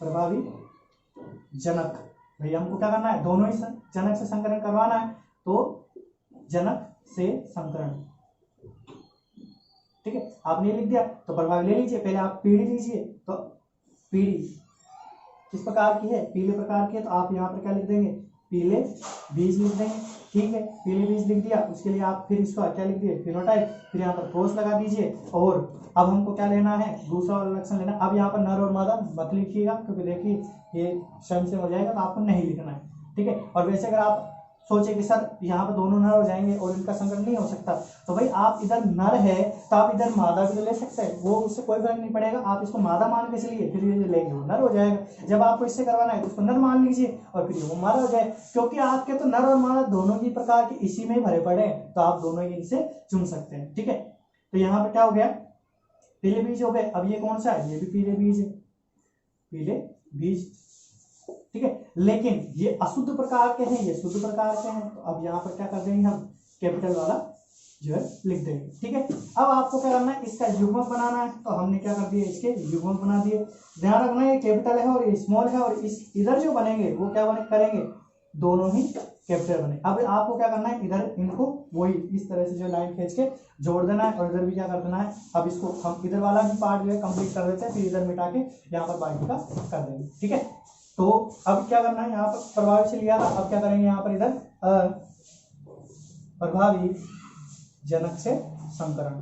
प्रभावी जनक। भैया हमको क्या करना है, दोनों ही जनक से संकरण करवाना है, तो जनक से संकरण। ठीक है, आपने लिख दिया, तो प्रभावी ले लीजिए। पहले आप पीढ़ी लीजिए, तो पीढ़ी किस प्रकार की है, पीले प्रकार की है। तो आप यहाँ पर क्या लिख देंगे, पीले बीज लिख देंगे। ठीक है, पीले बीज लिख दिया, उसके लिए आप फिर इसका क्या लिख दिए, फिनोटाइप, फिर यहाँ पर क्रॉस लगा दीजिए। और अब हमको क्या लेना है, दूसरा वाला लक्षण लेना। अब यहाँ पर नर और मादा मत लिखिएगा, क्योंकि देखिए ये स्वयं से हो जाएगा, तो आपको नहीं लिखना है। ठीक है, और वैसे अगर आप सोचे कि सर यहाँ पर दोनों नर हो जाएंगे और इनका संकरण नहीं हो सकता, तो भाई आप इधर नर है तो आप इधर मादा भी ले सकते हैं, वो उससे कोई फर्क नहीं पड़ेगा। आप इसको मादा मान के चलिए, फिर ये लेंगे वो नर हो जाएगा। जब आपको इससे करवाना है तो उसको नर मान लीजिए, और फिर वो मादा हो जाए। क्योंकि आपके तो नर और मादा दोनों ही प्रकार के इसी में भरे पड़े हैं, तो आप दोनों ही इनसे चुन सकते हैं। ठीक है, तो यहाँ पर क्या हो गया, पीले बीज हो गए। अब ये कौन सा है, ये भी पीले बीज है, पीले बीज। ठीक है, लेकिन ये अशुद्ध प्रकार के हैं, ये शुद्ध प्रकार के हैं। तो अब यहाँ पर क्या कर देंगे, हम कैपिटल वाला जो है लिख देंगे। ठीक है, अब आपको क्या करना है, इसका युग्मक बनाना है। तो हमने क्या कर दिया, इसके युग्मक बना दिए। ध्यान रखना ये कैपिटल है और ये स्मॉल है, और इस इधर जो बनेंगे वो क्या करेंगे, दोनों ही कैपिटल बने। अब आपको क्या करना है, इधर इनको वही इस तरह से जो लाइन खींच के जोड़ देना है, और इधर भी क्या कर देना है। अब इसको हम इधर वाला भी पार्ट जो है कंप्लीट कर देते हैं, फिर इधर मिटा के यहाँ पर बाकी का कर देंगे। ठीक है, तो अब क्या करना है, यहाँ पर प्रभावी से लिया था, अब क्या करेंगे, यहाँ पर इधर प्रभावी जनक से संकरण।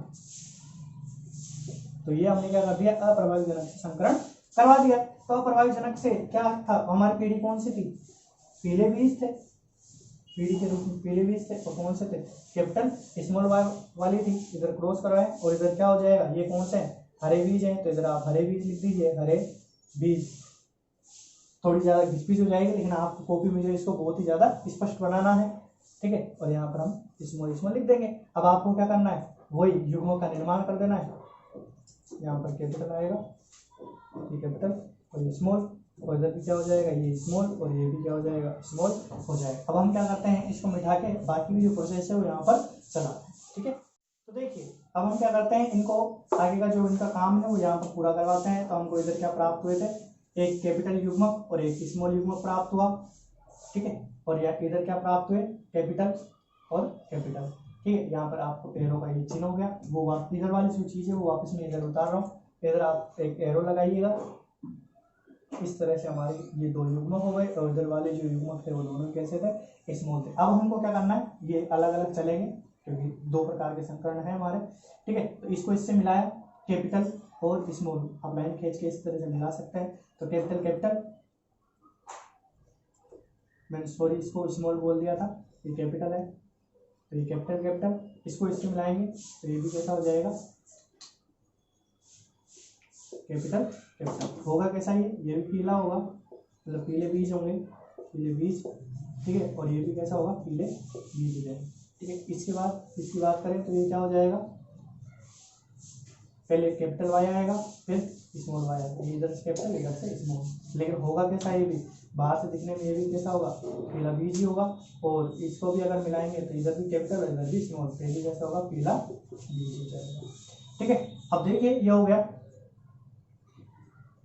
तो ये हमने क्या कर दिया, अप्रभावी जनक से संकरण करवा दिया। तो अप्रभावी जनक से क्या था, हमारी पीढ़ी कौन सी थी, पीले बीज थे, पीढ़ी के रूप में पीले बीज थे। और कौन से थे, कैपिटल स्मॉल वाली थी। इधर क्रॉस करवाए, और इधर क्या हो जाएगा, ये कौन से हैं, हरे बीज हैं। तो इधर आप हरे बीज लिख दीजिए, हरे बीज। थोड़ी ज़्यादा घिसपिच हो जाएगी, लेकिन आपको कॉपी में जो इसको बहुत ही ज़्यादा स्पष्ट बनाना है। ठीक है, और यहाँ पर हम स्मॉल लिख देंगे। अब आपको क्या करना है, वही युग्मों का निर्माण कर देना है। यहाँ पर कैपिटल आएगा, ये कैपिटल, और ये स्मॉल, और इधर भी क्या हो जाएगा, ये स्मॉल, और ये भी क्या हो जाएगा, स्मॉल हो जाएगा। अब हम क्या करते हैं, इसको मिटा के बाकी भी जो प्रोसेस है वो यहाँ पर चलाते हैं। ठीक है, तो देखिए अब हम क्या करते हैं, इनको आगे का जो इनका काम है वो यहाँ पर पूरा करवाते हैं। तो हमको इधर क्या प्राप्त हुए थे, एक कैपिटल युग्मक और एक स्मॉल युग्मक प्राप्त हुआ, ठीक है। और इधर क्या प्राप्त हुए, कैपिटल और कैपिटल, ठीक है। यहाँ पर आपको एरो का ये चिन्ह हो गया, वो इधर वाली जो चीज है वो वापस मैं इधर उतार रहा हूँ, इधर आप एक एरो लगाइएगा। इस तरह से हमारे ये दो युग्मक हो गए और इधर वाले जो युग्मक थे वो दोनों कैसे थे, स्मॉल थे। अब हमको क्या करना है, ये अलग अलग चलेंगे क्योंकि दो प्रकार के संकरण है हमारे, ठीक है। तो इसको इससे मिलाया, कैपिटल और स्मॉल, आप लाइन खींच के इस तरह से मिला सकते हैं। तो कैपिटल कैपिटल, मैंने सॉरी इसको स्मॉल बोल दिया था, ये कैपिटल है तो ये कैपिटल कैपिटल, इसको इससे मिलाएंगे तो ये भी कैसा हो जाएगा, कैपिटल कैपिटल। होगा कैसा, ये भी पीला होगा, मतलब पीले बीज होंगे, पीले बीज, ठीक है। और ये भी कैसा होगा, पीले बीज हो जाएंगे, ठीक है। इसके बाद इसकी बात करें तो ये क्या हो जाएगा, पहले कैपिटल वाई आएगा फिर स्मॉल वाई आएगा, इधर से कैपिटल इधर से स्मॉल। लेकिन होगा कैसा, ये भी बाहर से दिखने में ये भी कैसा होगा, पीला बीज ही होगा। और इसको भी अगर मिलाएंगे तो इधर भी कैपिटल और इधर भी स्मॉल, पहले कैसा होगा, पीला बीज हो जाएगा, ठीक है। अब देखिए ये हो गया।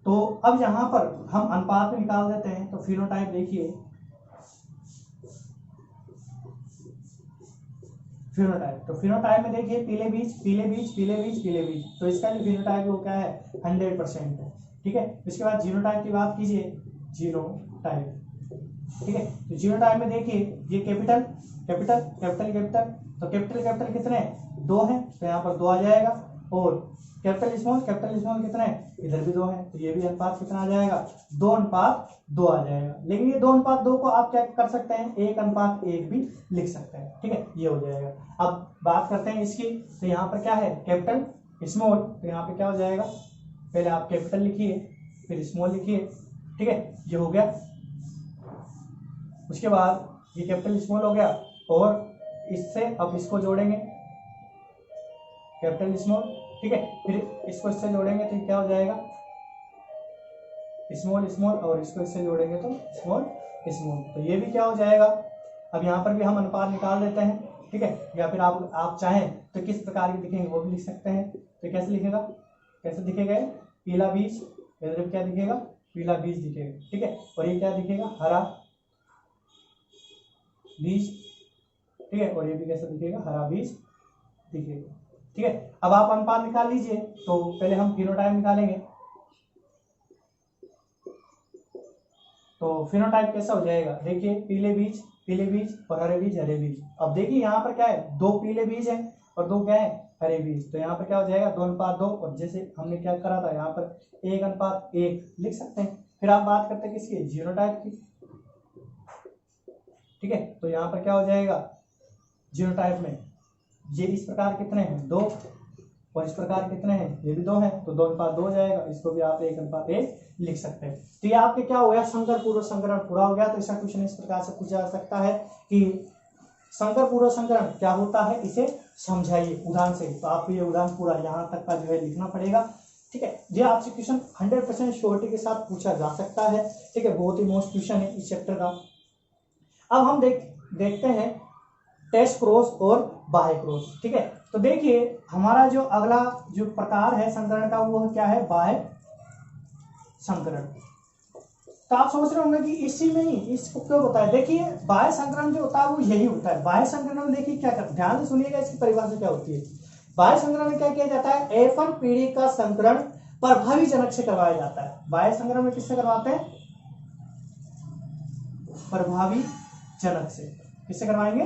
तो अब यहाँ पर हम अनुपात में निकाल देते हैं। तो फिनोटाइप देखिए, फिनोटाइप, तो फिनोटाइप में देखिए पीले बीज पीले बीज पीले बीज पीले बीज, तो इसका जो फिनोटाइप है वो क्या है, 100% है, ठीक है। इसके बाद जीनोटाइप की बात कीजिए, जीनोटाइप, ठीक है। तो जीनोटाइप में देखिए ये कैपिटल कैपिटल कैपिटल कैपिटल, तो कैपिटल कैपिटल कितने, दो हैं तो यहाँ पर दो आ जाएगा। और कैपिटल स्मॉल कितना है, इधर भी दो है, तो ये भी अनुपात कितना आ जाएगा, 2:2 आ जाएगा। लेकिन ये 2:2 को आप क्या कर सकते हैं, 1:1 भी लिख सकते हैं, ठीक है, ये हो जाएगा। अब बात करते हैं इसकी, तो यहाँ पर क्या है, कैपिटल स्मॉल, तो यहाँ पे क्या हो जाएगा, पहले आप कैपिटल लिखिए फिर स्मॉल लिखिए, ठीक है, ये हो गया। उसके बाद ये कैपिटल स्मॉल हो गया और इससे अब इसको जोड़ेंगे, कैपिटल स्मॉल, ठीक है, फिर इसको इससे जोड़ेंगे तो क्या हो जाएगा, स्मॉल स्मॉल, और इसको इससे जोड़ेंगे तो स्मॉल स्मॉल, तो ये भी क्या हो जाएगा। अब यहाँ पर भी हम अनुपात निकाल देते हैं, ठीक है। या फिर आप चाहें तो किस प्रकार के दिखेंगे वो भी लिख सकते हैं। तो कैसे लिखेगा, कैसे दिखेगा, पीला बीज, इधर क्या दिखेगा, पीला बीज दिखेगा, ठीक है। और ये क्या दिखेगा, हरा बीज, ठीक है। और ये भी कैसा दिखेगा, हरा बीज दिखेगा, ठीक है। अब आप अनुपात निकाल लीजिए। तो पहले हम फिनोटाइप निकालेंगे। तो फिनोटाइप कैसा हो जाएगा, देखिए पीले बीज और हरे बीज। अब देखिए यहाँ पर क्या है, दो पीले बीज हैं और दो क्या है, हरे बीज। तो यहाँ पर क्या हो जाएगा, 2:2, और जैसे हमने क्या करा था यहाँ पर 1:1 लिख सकते हैं। फिर आप बात करते हैं किसकी, जीनोटाइप की, ठीक है। तो यहाँ पर क्या हो जाएगा, जीनोटाइप में ये इस प्रकार कितने हैं, 2, और इस प्रकार कितने हैं, ये भी 2 हैं, तो 2:2 हो जाएगा। इसको भी आप 1:1 लिख सकते हैं। तो ये आपके क्या हो गया, संकर पूर्व संकरण पूरा हो गया। तो इसका क्वेश्चन इस प्रकार से पूछा जा सकता है कि संकर पूर्व संकरण क्या होता है, इसे समझाइए उदाहरण से। तो आपको ये उदाहरण पूरा यहाँ तक का जो है लिखना पड़ेगा, ठीक है। ये आपसे क्वेश्चन 100% श्योरिटी के साथ पूछा जा सकता है, ठीक है। बहुत ही मोस्ट क्वेश्चन है इस चैप्टर का। अब हम देखते हैं टेस्ट क्रॉस और बाह्य क्रॉस, ठीक है। तो देखिए हमारा जो अगला जो प्रकार है संकरण का वो क्या है, बाह्य संकरण। तो आप सोच रहे होंगे कि इसी में ही इसको क्यों बताया, देखिए बाह्य संकरण जो होता है वो यही होता है। बाह्य संकरण में देखिए क्या करते, ध्यान से सुनिएगा इसकी परिभाषा क्या होती है। बाह्य संकरण में क्या किया जाता है, F1 पीढ़ी का संकरण प्रभावी जनक से करवाया जाता है। बाह्य संकरण में किससे करवाते हैं, प्रभावी जनक से। किससे करवाएंगे,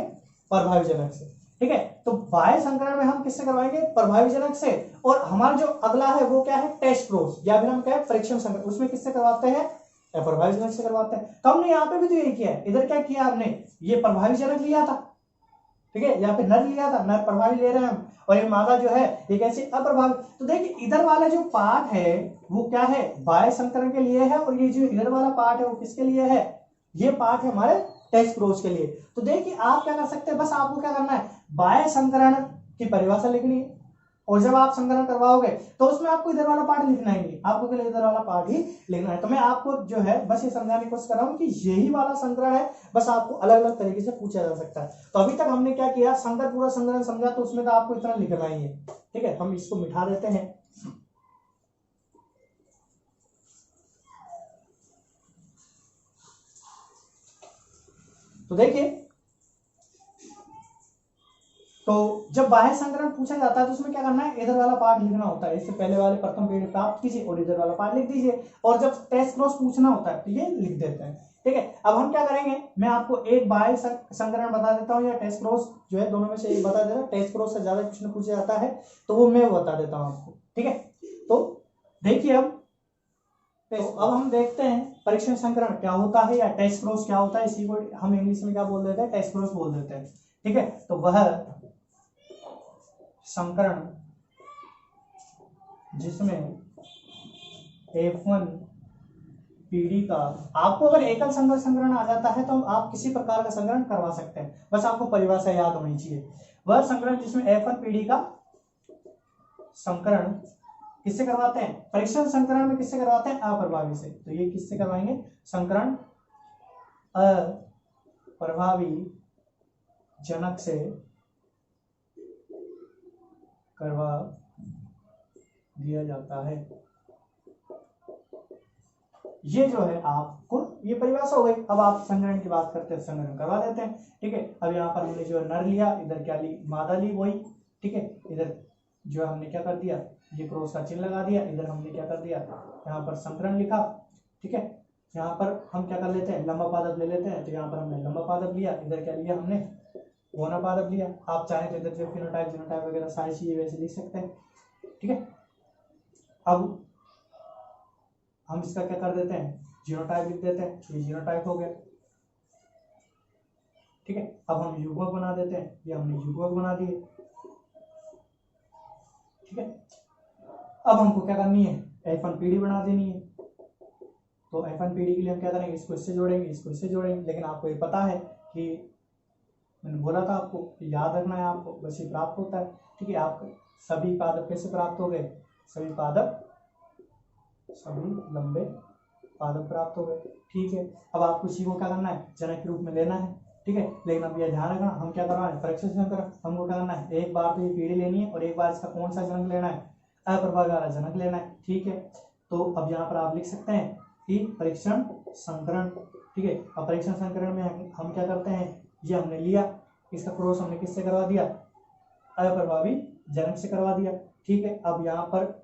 प्रभावी जनक से, ठीक है। तो बाह्य संकरण में हम किससे करवाएंगे, प्रभावी जनक से। और हमारा जो अगला है वो क्या है, टेस्ट क्रॉस, या फिर हम क्या है, परीक्षण संकरण, उसमें किससे करवाते हैं, प्रभावी जनक से करवाते हैं। तो हमने यहाँ पे भी तो यही किया है, इधर क्या किया हमने, ये प्रभावी जनक लिया था, ठीक है, यहाँ पे नर लिया था, नर प्रभावी ले रहे हैं हम, और ये मादा जो है ये कैसे, अप्रभावी। तो देखिए इधर वाला जो पार्ट है वो क्या है, बाह्य संकरण के लिए है, और ये जो इधर वाला पार्ट है वो किसके लिए है, ये पार्ट है हमारे टेस्ट क्रॉस के लिए। तो देखिए आप क्या कर सकते हैं, बस आपको क्या करना है, बाह्य संकरण की परिभाषा लिखनी है, और जब आप संकलन करवाओगे तो उसमें आपको इधर वाला पार्ट लिखना ही नहीं, आपको केवल इधर वाला पार्ट ही लिखना है। तो मैं आपको जो है बस ये समझाने की कोशिश कर रहा हूँ कि यही वाला संकलन है, बस आपको अलग अलग तरीके से पूछा जा सकता है। तो अभी तक हमने क्या किया, संकर पूरा संकलन समझा, तो उसमें तो आपको इतना लिखना ही है, ठीक है। हम इसको मिटा देते हैं। तो देखिए, तो जब बाह्य संकरण पूछा जाता है तो उसमें क्या करना है, इधर वाला पार्ट लिखना होता है, इससे पहले वाले प्रथम पीढ़ी प्राप्त कीजिए और इधर वाला पार्ट लिख दीजिए, और जब टेस्ट क्रॉस पूछना होता है तो ये लिख देते हैं। ठीक है, अब हम क्या करेंगे, मैं आपको एक बाह्य संकरण बता देता हूँ या टेस्ट क्रॉस जो है, दोनों में से एक बता देता हूँ। टेस्ट क्रॉस से ज्यादा प्रश्न पूछा जाता है तो वो मैं बता देता हूँ आपको। ठीक है, तो देखिए अब हम देखते हैं परीक्षण संकरण क्या होता है या टेस्ट क्रॉस क्या होता है। इसी को हम इंग्लिश में क्या बोल देते हैं, टेस्ट क्रॉस बोल देते हैं। ठीक है, तो वह संकरण जिसमें F1 पीढ़ी का, आपको अगर एकल संकरण आ जाता है तो आप किसी प्रकार का संकरण करवा सकते हैं, बस आपको परिभाषा याद होनी चाहिए। वह संकरण जिसमें F1 पीढ़ी का संकरण किससे करवाते हैं, परीक्षण संकरण में किससे करवाते हैं, अप्रभावी से। तो ये किससे करवाएंगे, संकरण अप्रभावी जनक से करवा दिया जाता है। ये जो है आपको ये परिभाषा हो गई। अब आप संकरण की बात करते हैं, संकरण करवा देते हैं। ठीक है, अब यहाँ पर हमने जो नर लिया, इधर क्या ली, मादा ली, वही। ठीक है, इधर जो हमने क्या कर दिया, ये क्रॉस का चिन्ह लगा दिया, इधर हमने क्या कर दिया, यहाँ पर संकरण लिखा। ठीक है, यहाँ पर हम क्या कर लेते हैं, लंबा पादप ले लेते हैं, तो यहाँ पर हमने लंबा पादप लिया, इधर क्या लिया हमने, बोना पादप लिया। आप चाहें तो इधर जो फिनोटाइप जीनोटाइप वगैरह सारी चीजें वैसे लिख सकते हैं। ठीक है, अब हम इसका क्या कर देते हैं, जीनोटाइप लिख देते हैं, ये जीनोटाइप हो गया। ठीक है, अब हम युग्मक बना देते हैं, ये हमने युग्मक बना दिए। ठीक है, अब हमको क्या करनी है, F1 पीढ़ी बना देनी है। तो F1 पीढ़ी के लिए हम क्या करेंगे, इसको इससे जोड़ेंगे, इसको इससे जोड़ेंगे। लेकिन आपको ये पता है कि मैंने बोला था आपको, याद रखना है आपको, बस ये प्राप्त होता है। ठीक है, आप सभी पादप कैसे प्राप्त हो गए, सभी पादप, सभी लंबे पादप प्राप्त हो गए। ठीक है, अब आपको इसी को क्या करना है, जनक के रूप में लेना है। ठीक है, लेकिन अब यह ध्यान रखना, हम क्या करना है, परीक्षण संकरण हमको क्या करना है, एक बार तो ये पीढ़ी लेनी है और एक बार इसका कौन सा जनक लेना है, अप्रभावी वाला जनक लेना है। ठीक है, तो अब यहाँ पर आप लिख सकते हैं कि परीक्षण संकरण। ठीक है, अब परीक्षण संकरण में हम क्या करते हैं, ये हमने लिया, इसका क्रॉस हमने किससे करवा दिया, अप्रभावी जनक से करवा दिया। ठीक है, अब यहाँ पर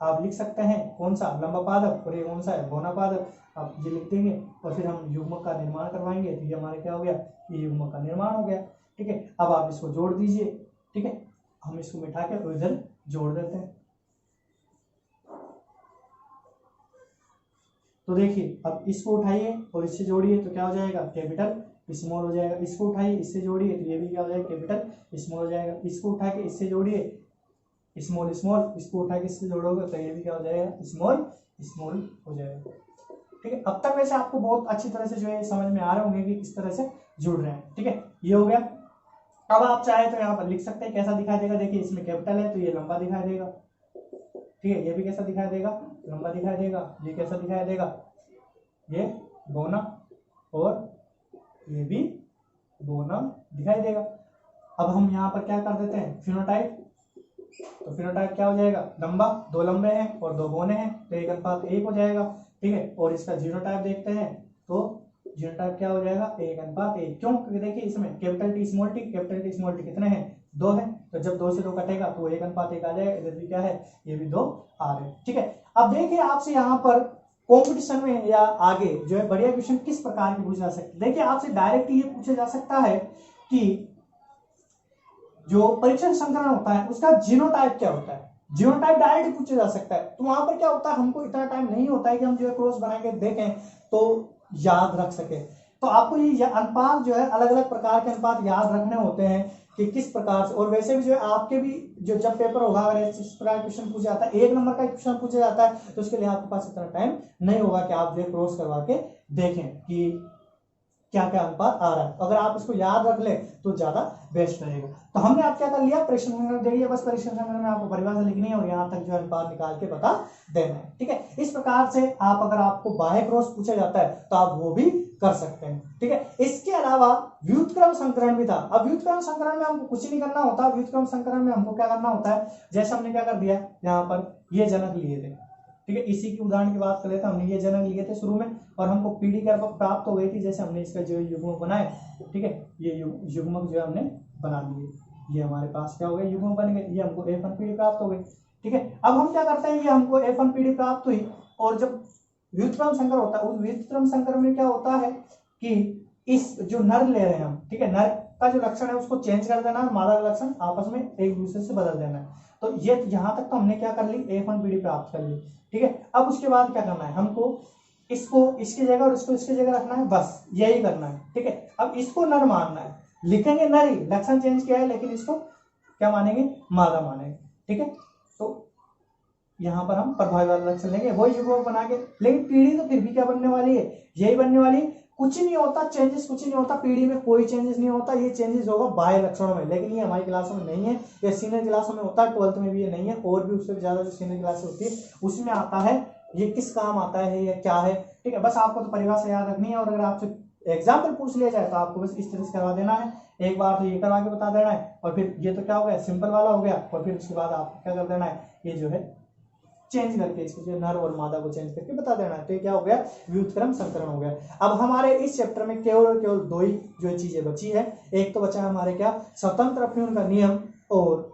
आप लिख सकते हैं कौन सा, लंबा पादप, और ये कौन सा है, बोना पादप। आप ये लिख देंगे और फिर हम युग्मक का निर्माण करवाएंगे, तो ये हमारे क्या हो गया, ये युग्मक का निर्माण हो गया। ठीक है, अब आप इसको जोड़ दीजिए। ठीक है, हम इसको मिटा के इधर जोड़ देते हैं। तो देखिए, अब इसको उठाइए और इससे जोड़िए तो क्या हो जाएगा, कैपिटल स्मॉल हो जाएगा। इसको उठाइए, इससे जोड़िए तो ये भी क्या हो जाएगा, कैपिटल स्मॉल हो जाएगा। इसको उठा के इससे जोड़िए, स्मॉल स्मॉल, इसको उठा के इससे जोड़ोगे तो ये भी क्या हो जाएगा, स्मॉल स्मॉल हो जाएगा। ठीक है, अब तक वैसे आपको बहुत अच्छी तरह से जो है समझ में आ रहे होंगे कि किस तरह से जुड़ रहे हैं। ठीक है, ये हो गया। अब आप चाहे तो यहाँ पर लिख सकते हैं, कैसा दिखाई देगा, देखिए इसमें कैपिटल है तो ये लंबा दिखाई देगा। ठीक है, ये भी कैसा दिखाई देगा, लंबा दिखाई देगा। ये कैसा दिखाई देगा, ये बोना, और ये भी बोना दिखाई देगा। अब हम यहाँ पर क्या कर देते हैं, फिनोटाइप। तो फिनोटाइप क्या हो जाएगा, लंबा, दो लंबे हैं और दो बोने हैं, तो 1:1 हो जाएगा। ठीक है, और इसका जीनोटाइप देखते हैं तो जीनोटाइप क्या हो जाएगा, 1:1। क्यों, क्योंकि देखिए इसमें capital T small T, capital T small T कितने हैं, 2 है। तो जब 2 से 2 कटेगा तो 1:1 आ जाएगा। इधर भी क्या है, ये भी 2 आ रहे हैं। ठीक है, अब देखिए आपसे यहाँ पर कॉम्पिटिशन में या आगे जो है बढ़िया क्वेश्चन किस प्रकार के पूछे जा सकते हैं। देखिए आपसे डायरेक्ट ये पूछा जा सकता है कि जो परीक्षण संकरण होता है उसका जीनोटाइप क्या होता है, जीनोटाइप डायरेक्ट पूछा जा सकता है। तो वहां पर क्या होता है, हमको इतना टाइम नहीं होता है कि हम जो है क्रॉस बना के देखें तो याद रख सके। तो आपको ये अनुपात जो है, अलग अलग प्रकार के अनुपात याद रखने होते हैं कि किस प्रकार से। और वैसे भी जो है आपके भी जो जब पेपर होगा, अगर इस प्रकार क्वेश्चन पूछा जाता है, 1 नंबर का क्वेश्चन पूछा जाता है, तो उसके लिए आपके पास इतना टाइम नहीं होगा कि आप जो क्रॉस करवा के देखें कि क्या क्या अनुपात आ रहा है। तो अगर आप इसको याद रख ले तो ज्यादा बेस्ट रहेगा। तो हमने आप क्या कर लिया, परीक्षण संकरण दे दिया, बस परीक्षण संकरण में आपको परिभाषा लिखनी है और यहाँ तक जो अनुपात निकाल के बता देना है। ठीक है, इस प्रकार से आप, अगर आपको बाह्य क्रॉस पूछा जाता है तो आप वो भी कर सकते हैं। ठीक है, इसके अलावा व्युत्क्रम संकरण भी था। अब व्युत्क्रम संकरण में हमको कुछ नहीं करना होता। व्युत्क्रम संकरण में हमको क्या करना होता है, जैसे हमने क्या कर दिया, यहाँ पर ये जनक लिए थे, ठीक है, इसी की उदाहरण की बात कर लेते हैं। हमने ये जनक लिए थे शुरू में और हमको पीडी प्राप्त हो गई थी, जैसे हमने इसका जो युग्मक बनाए, ठीक है, ये युग्मक जो है हमने बना लिए, ये हमारे पास क्या हो गया, युग्मक बन गए, ये हमको F1 पीडी प्राप्त हो गई। ठीक है, अब हम क्या करते हैं, ये हमको F1 पीडी प्राप्त हुई और जब व्युत्क्रम संकर होता है, उस व्युत्क्रम संकर में क्या होता है कि इस जो नर ले रहे हैं हम, ठीक है, नर का जो लक्षण है उसको चेंज कर देना है, मादा का लक्षण आपस में एक दूसरे से बदल देना है। तो ये यहां तक तो हमने क्या कर ली, F1 पीडी प्राप्त कर ली। ठीक है, अब उसके बाद क्या करना है, हमको इसको इसकी जगह और इसको इसकी जगह रखना है, बस यही करना है। ठीक है, अब इसको नर मानना है, लिखेंगे नर ही, लक्षण चेंज किया है, लेकिन इसको क्या मानेंगे, मादा मानेंगे। ठीक है, तो यहां पर हम प्रभावी वाला लक्षण लेंगे, वही युग्मक बना के, लेकिन पीढ़ी तो फिर भी क्या बनने वाली है, यही बनने वाली है, कुछ नहीं होता, चेंजेस कुछ नहीं होता, पीढ़ी में कोई चेंजेस नहीं होता, ये चेंजेस होगा बाह्य लक्षणों में, लेकिन ये हमारी क्लासों में नहीं है, ये सीनियर क्लासों में होता है, 12th में भी ये नहीं है, और भी उससे ज्यादा जो सीनियर क्लास होती है उसमें आता है, ये किस काम आता है, ये क्या है। ठीक है, बस आपको तो परिभाषा याद रखनी है, और अगर आपसे एग्जाम्पल पूछ लिया जाए तो आपको बस इस तरह से करवा देना है, एक बार तो ये करवा के बता देना है, और फिर ये तो क्या हो गया, सिंपल वाला हो गया, और फिर उसके बाद आपको क्या कर देना है, ये जो है चेंज करके इसको जो नर और मादा को चेंज करके बता देना है। तो ये क्या हो गया, व्युत्क्रम संकरण हो गया। अब हमारे इस चैप्टर में केवल और केवल दो ही जो चीजें बची है, एक तो बचा हमारे क्या, स्वतंत्र अपव्यय का नियम, और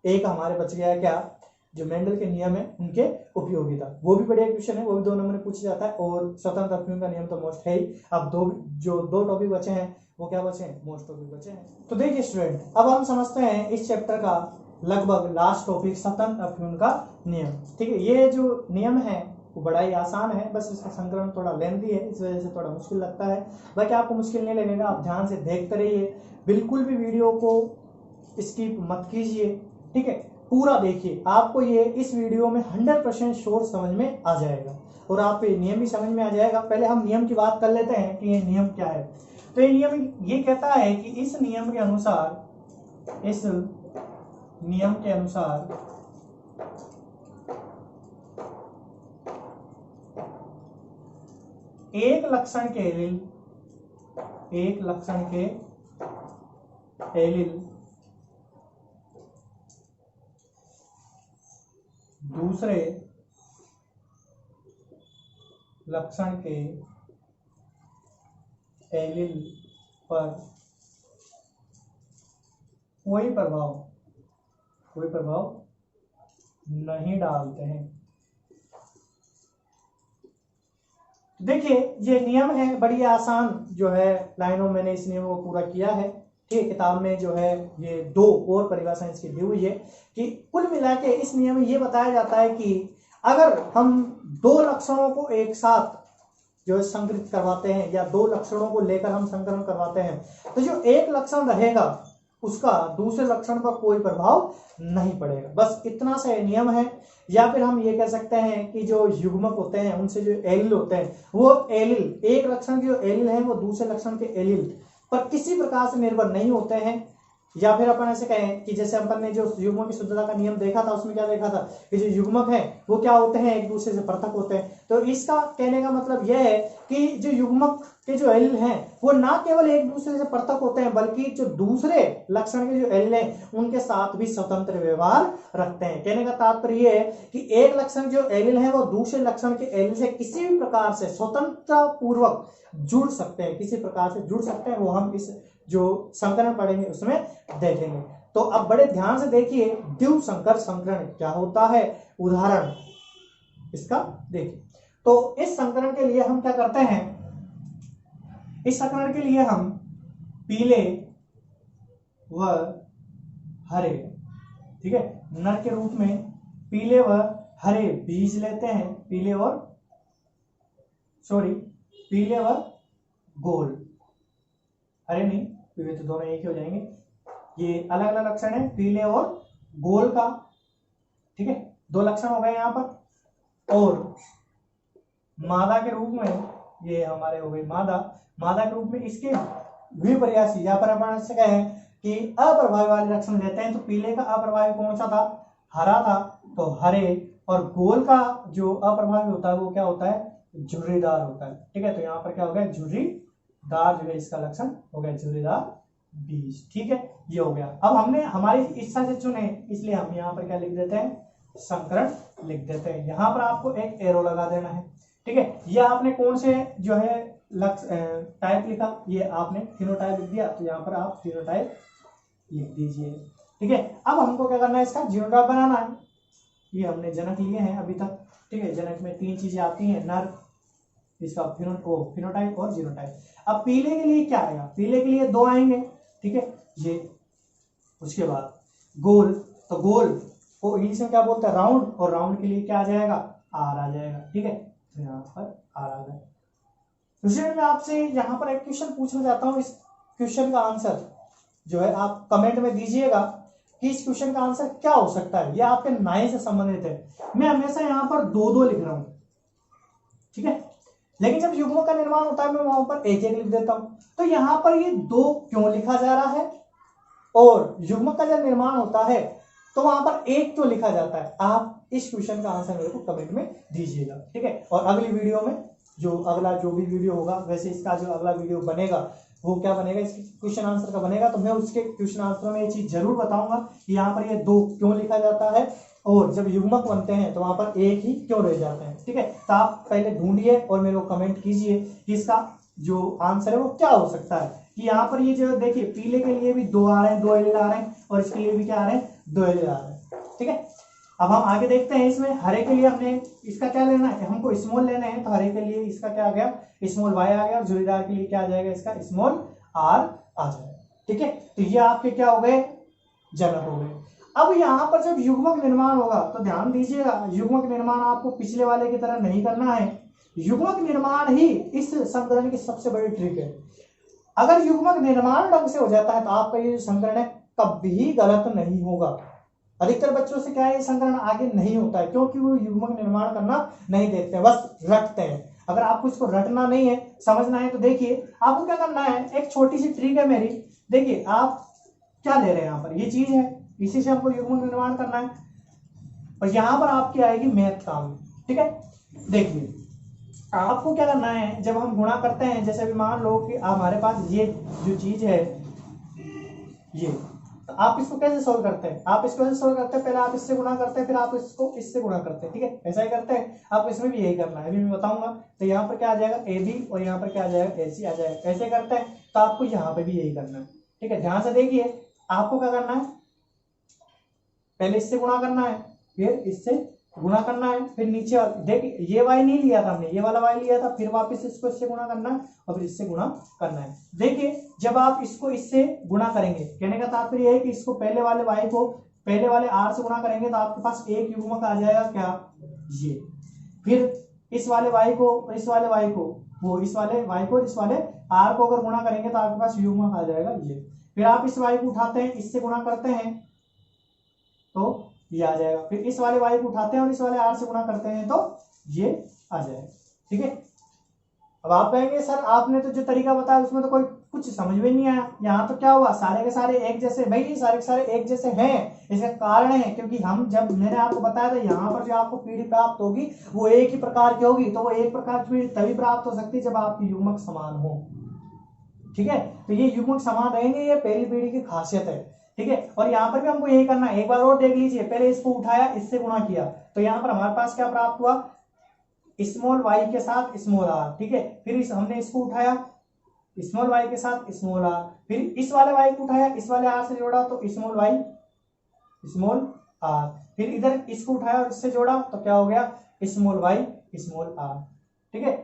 एक हमारे बच गया क्या, जो मेंडल के नियम है उनके उपयोगिता, वो भी बड़े क्वेश्चन है, वो भी 2 नंबर में पूछा जाता है, और स्वतंत्र अपव्यय का नियम तो मोस्ट है ही। अब दो टॉपिक बचे हैं, वो क्या बचे हैं, मोस्ट टॉपिक बचे हैं। तो देखिए स्टूडेंट, अब हम समझते हैं इस चैप्टर का लगभग लास्ट टॉपिक, स्वतंत्र अपव्यय का नियम। ठीक है, ये जो नियम है वो बड़ा ही आसान है, बस इसका संकलन थोड़ा लेंथी है, इस वजह से थोड़ा मुश्किल लगता है, बाकी आपको मुश्किल नहीं लगेगा, आप ध्यान से देखते रहिए, बिल्कुल भी वीडियो को स्किप मत कीजिए। ठीक है, पूरा देखिए, आपको ये इस वीडियो में 100% श्योर समझ में आ जाएगा, और आप ये नियम भी समझ में आ जाएगा। पहले हम नियम की बात कर लेते हैं कि ये नियम क्या है। तो ये नियम ये कहता है कि इस नियम के अनुसार एक लक्षण के एलील दूसरे लक्षण के एलील पर कोई प्रभाव नहीं डालते हैं। देखिए, ये नियम है बड़ी आसान जो है, लाइनों में मैंने इस नियम को पूरा किया है। ठीक है, किताब में जो है ये 2 और परिभाषाएं इसकी दी हुई है, कि कुल मिला के इस नियम में ये बताया जाता है कि अगर हम 2 लक्षणों को एक साथ जो है संकरित करवाते हैं, या 2 लक्षणों को लेकर हम संकरण करवाते हैं, तो जो एक लक्षण रहेगा उसका दूसरे लक्षण पर कोई प्रभाव नहीं पड़ेगा, बस इतना सा नियम है। या फिर हम ये कह सकते हैं कि जो युग्मक होते हैं उनसे जो एलील होते हैं, वो एलील, एक लक्षण के जो एलील है वो दूसरे लक्षण के एलील पर किसी प्रकार से निर्भर नहीं होते हैं। या फिर अपन ऐसे कहें कि जैसे अपन ने जो युग्मक की शुद्धता का नियम देखा था, उसमें क्या देखा था कि जो युग्मक है वो क्या होते हैं, एक दूसरे से पृथक होते हैं। तो इसका कहने का मतलब यह है कि जो युग्मक के जो एलील हैं वो ना केवल एक दूसरे से पृथक होते हैं, बल्कि जो दूसरे लक्षण के जो एलील हैं उनके साथ भी स्वतंत्र व्यवहार रखते हैं। कहने का तात्पर्य यह है कि एक लक्षण जो एलील है वो दूसरे लक्षण के एलील से किसी भी प्रकार से स्वतंत्रता पूर्वक जुड़ सकते हैं, किसी प्रकार से जुड़ सकते हैं, वो हम इस जो संकरण पढ़ेंगे उसमें देखेंगे। तो अब बड़े ध्यान से देखिए, द्विसंकर संकरण क्या होता है, उदाहरण इसका देखिए। तो इस संकरण के लिए हम क्या करते हैं, इस संकरण के लिए हम पीले व हरे, ठीक है, नर के रूप में पीले व हरे बीज लेते हैं, पीले व गोल, हरे नहीं, पीले तो दोनों एक ही हो जाएंगे, ये अलग अलग लक्षण है पीले और गोल का। ठीक है, 2 लक्षण हो गए यहां पर। और मादा के रूप में ये हमारे हो गई मादा के रूप में इसके विपर्यासी, या पर अपन ऐसे कहें कि अप्रभावी वाले लक्षण लेते हैं। तो पीले का अप्रभावी कौन सा था, हरा था, तो हरे, और गोल का जो अप्रभावी होता है वो क्या होता है, झुर्रीदार होता है। ठीक है, तो यहाँ पर क्या हो गया, झुर्रीदार जो है इसका लक्षण हो गया, झुर्रीदार बीज। ठीक है, ये हो गया। अब हमने हमारी इच्छा से चुने, इसलिए हम यहाँ पर क्या लिख देते हैं, संकरण लिख देते हैं। यहाँ पर आपको एक एरो लगा देना है, ठीक है। ये आपने कौन से जो है टाइप लिखा, ये आपने फिनोटाइप लिख दिया, तो यहाँ पर आप फिनोटाइप लिख दीजिए, ठीक है। अब हमको क्या करना है, इसका जीनोटाइप बनाना है। ये हमने जनक लिए हैं अभी तक, ठीक है। जनक में 3 चीजें आती हैं, नर, इसका फिनोटाइप और जीनोटाइप। अब पीले के लिए क्या आएगा, पीले के लिए 2 आएंगे, ठीक है, ये। उसके बाद गोल, तो गोल को इंग्लिश में क्या बोलते हैं, राउंड, और राउंड के लिए क्या आ जाएगा, आर आ जाएगा, ठीक है। तो यहाँ पर आर आ गया। दूसरे में आपसे यहाँ पर एक क्वेश्चन पूछना चाहता हूँ, इस क्वेश्चन का आंसर जो है आप कमेंट में दीजिएगा कि इस क्वेश्चन का आंसर क्या हो सकता है। यह आपके 9 से संबंधित है। मैं हमेशा यहाँ पर 2-2 लिख रहा हूँ, ठीक है, लेकिन जब युग्मक का निर्माण होता है मैं वहां पर 1-1 लिख देता हूं। तो यहां पर ये 2 क्यों लिखा जा रहा है, और युग्मक का जब निर्माण होता है तो वहां पर 1 क्यों लिखा जाता है, आप इस क्वेश्चन का आंसर मेरे को कमेंट में दीजिएगा, ठीक है। और अगली वीडियो में अगला जो भी वीडियो होगा, वैसे इसका जो अगला वीडियो बनेगा वो क्या बनेगा, इसके क्वेश्चन आंसर का बनेगा, तो मैं उसके क्वेश्चन आंसर में ये चीज जरूर बताऊंगा कि यहाँ पर ये 2 क्यों लिखा जाता है, और जब युग्मक बनते हैं तो वहां पर 1 ही क्यों रह जाते हैं, ठीक है। तो आप पहले ढूंढिए और मेरे को कमेंट कीजिए कि इसका जो आंसर है वो क्या हो सकता है। कि यहाँ पर ये जो देखिए पीले के लिए भी 2 आ रहे हैं, 2 एल आ रहे हैं, और इसके लिए भी क्या आ रहे हैं, 2 एल आ रहे हैं, ठीक है। अब हम आगे देखते हैं, इसमें हरे के लिए हमने इसका क्या लेना है, हमको स्मॉल लेने हैं, तो हरे के लिए इसका क्या आ गया, स्मॉल वाई आ गया, और जोड़ीदार के लिए क्या आ जाएगा, इसका स्मॉल आर आ जाएगा, ठीक है। तो ये आपके क्या हो गए, जनक हो गए। अब यहाँ पर जब युग्मक निर्माण होगा तो ध्यान दीजिएगा, युग्मक निर्माण आपको पिछले वाले की तरह नहीं करना है। युग्मक निर्माण ही इस संकरण की सबसे बड़ी ट्रिक है। अगर युग्मक निर्माण ढंग से हो जाता है तो आपका ये संकरण है कभी गलत नहीं होगा। अधिकतर बच्चों से क्या है, ये संकरण आगे नहीं होता है, क्योंकि वो युग्मक निर्माण करना नहीं देखते, बस रटते हैं। अगर आपको इसको रटना नहीं है, समझना है, तो देखिए आपको क्या करना है, एक छोटी सी ट्रिक है मेरी। देखिए आप क्या ले रहे हैं, यहाँ पर ये चीज है, इसी से हमको युग्मक निर्माण करना है, और यहां पर आपकी आएगी मैथ काम, ठीक है। देखिए आपको क्या करना है, जब हम गुणा करते हैं, जैसे अभी मान लो कि हमारे पास ये जो चीज है, ये, तो आप इसको कैसे सोल्व करते हैं, आप इसको कैसे सोल्व करते हैं, पहले आप इससे गुणा करते हैं, फिर आप इसको इससे गुणा करते हैं, ठीक है, ऐसा ही करते हैं। आप इसमें भी यही करना है, अभी मैं बताऊंगा। तो यहाँ पर क्या आ जाएगा, ए बी, और यहाँ पर क्या आ जाएगा, ए सी आ जाएगा, ऐसे करते हैं। तो आपको यहाँ पे भी यही करना है, ठीक है। ध्यान से देखिए, आपको क्या करना है, पहले इससे गुणा करना है, फिर इससे गुणा करना है, फिर नीचे देखिए ये वाई नहीं लिया था हमने, ये वाला वाई लिया था, फिर वापस इसको इससे गुणा करना है, और फिर इससे गुणा करना है। देखिए जब आप इसको इससे गुणा करेंगे, कहने का तात्पर्य है कि इसको पहले वाले वाई को पहले वाले आर से गुणा करेंगे, तो आपके पास एक युग्मक आ जाएगा, क्या, ये। फिर इस वाले वाई को और इस वाले वाई को, वो इस वाले वाई को इस वाले आर को अगर गुणा करेंगे तो आपके पास युग्मक आ जाएगा, ये। फिर आप इस वाई को उठाते हैं, इससे गुणा करते हैं, तो ये आ जाएगा। फिर इस वाले वाई को उठाते हैं और इस वाले आर से गुणा करते हैं, तो ये आ जाएगा, ठीक है। अब आप कहेंगे सर आपने तो जो तरीका बताया उसमें तो कोई कुछ समझ में नहीं आया, यहाँ तो क्या हुआ, सारे के सारे एक जैसे, भाई ये सारे के सारे एक जैसे हैं। इसका कारण है क्योंकि हम जब मैंने आपको बताया था, यहाँ पर जो आपको पीढ़ी प्राप्त होगी वो एक ही प्रकार की होगी, तो वो एक प्रकार की पीढ़ी तभी प्राप्त हो सकती है जब आपकी युग्मक समान हो, ठीक है। तो ये युग्मक समान रहेंगे, ये पहली पीढ़ी की खासियत है, ठीक है। और यहाँ पर भी हमको यही करना है। एक बार और देख लीजिए, पहले इसको उठाया, इससे गुणा किया, तो यहाँ पर हमारे पास क्या प्राप्त हुआ, स्मॉल वाई के साथ स्मॉल आर, ठीक है। फिर हमने इसको उठाया स्मॉल वाई के साथ स्मॉल आर, फिर इस वाले वाई को उठाया, इस वाले आर से जोड़ा, तो स्मॉल वाई स्मॉल आर, फिर इधर इसको उठाया और इससे जोड़ा, तो क्या हो गया, स्मॉल वाई स्मॉल आर, ठीक है।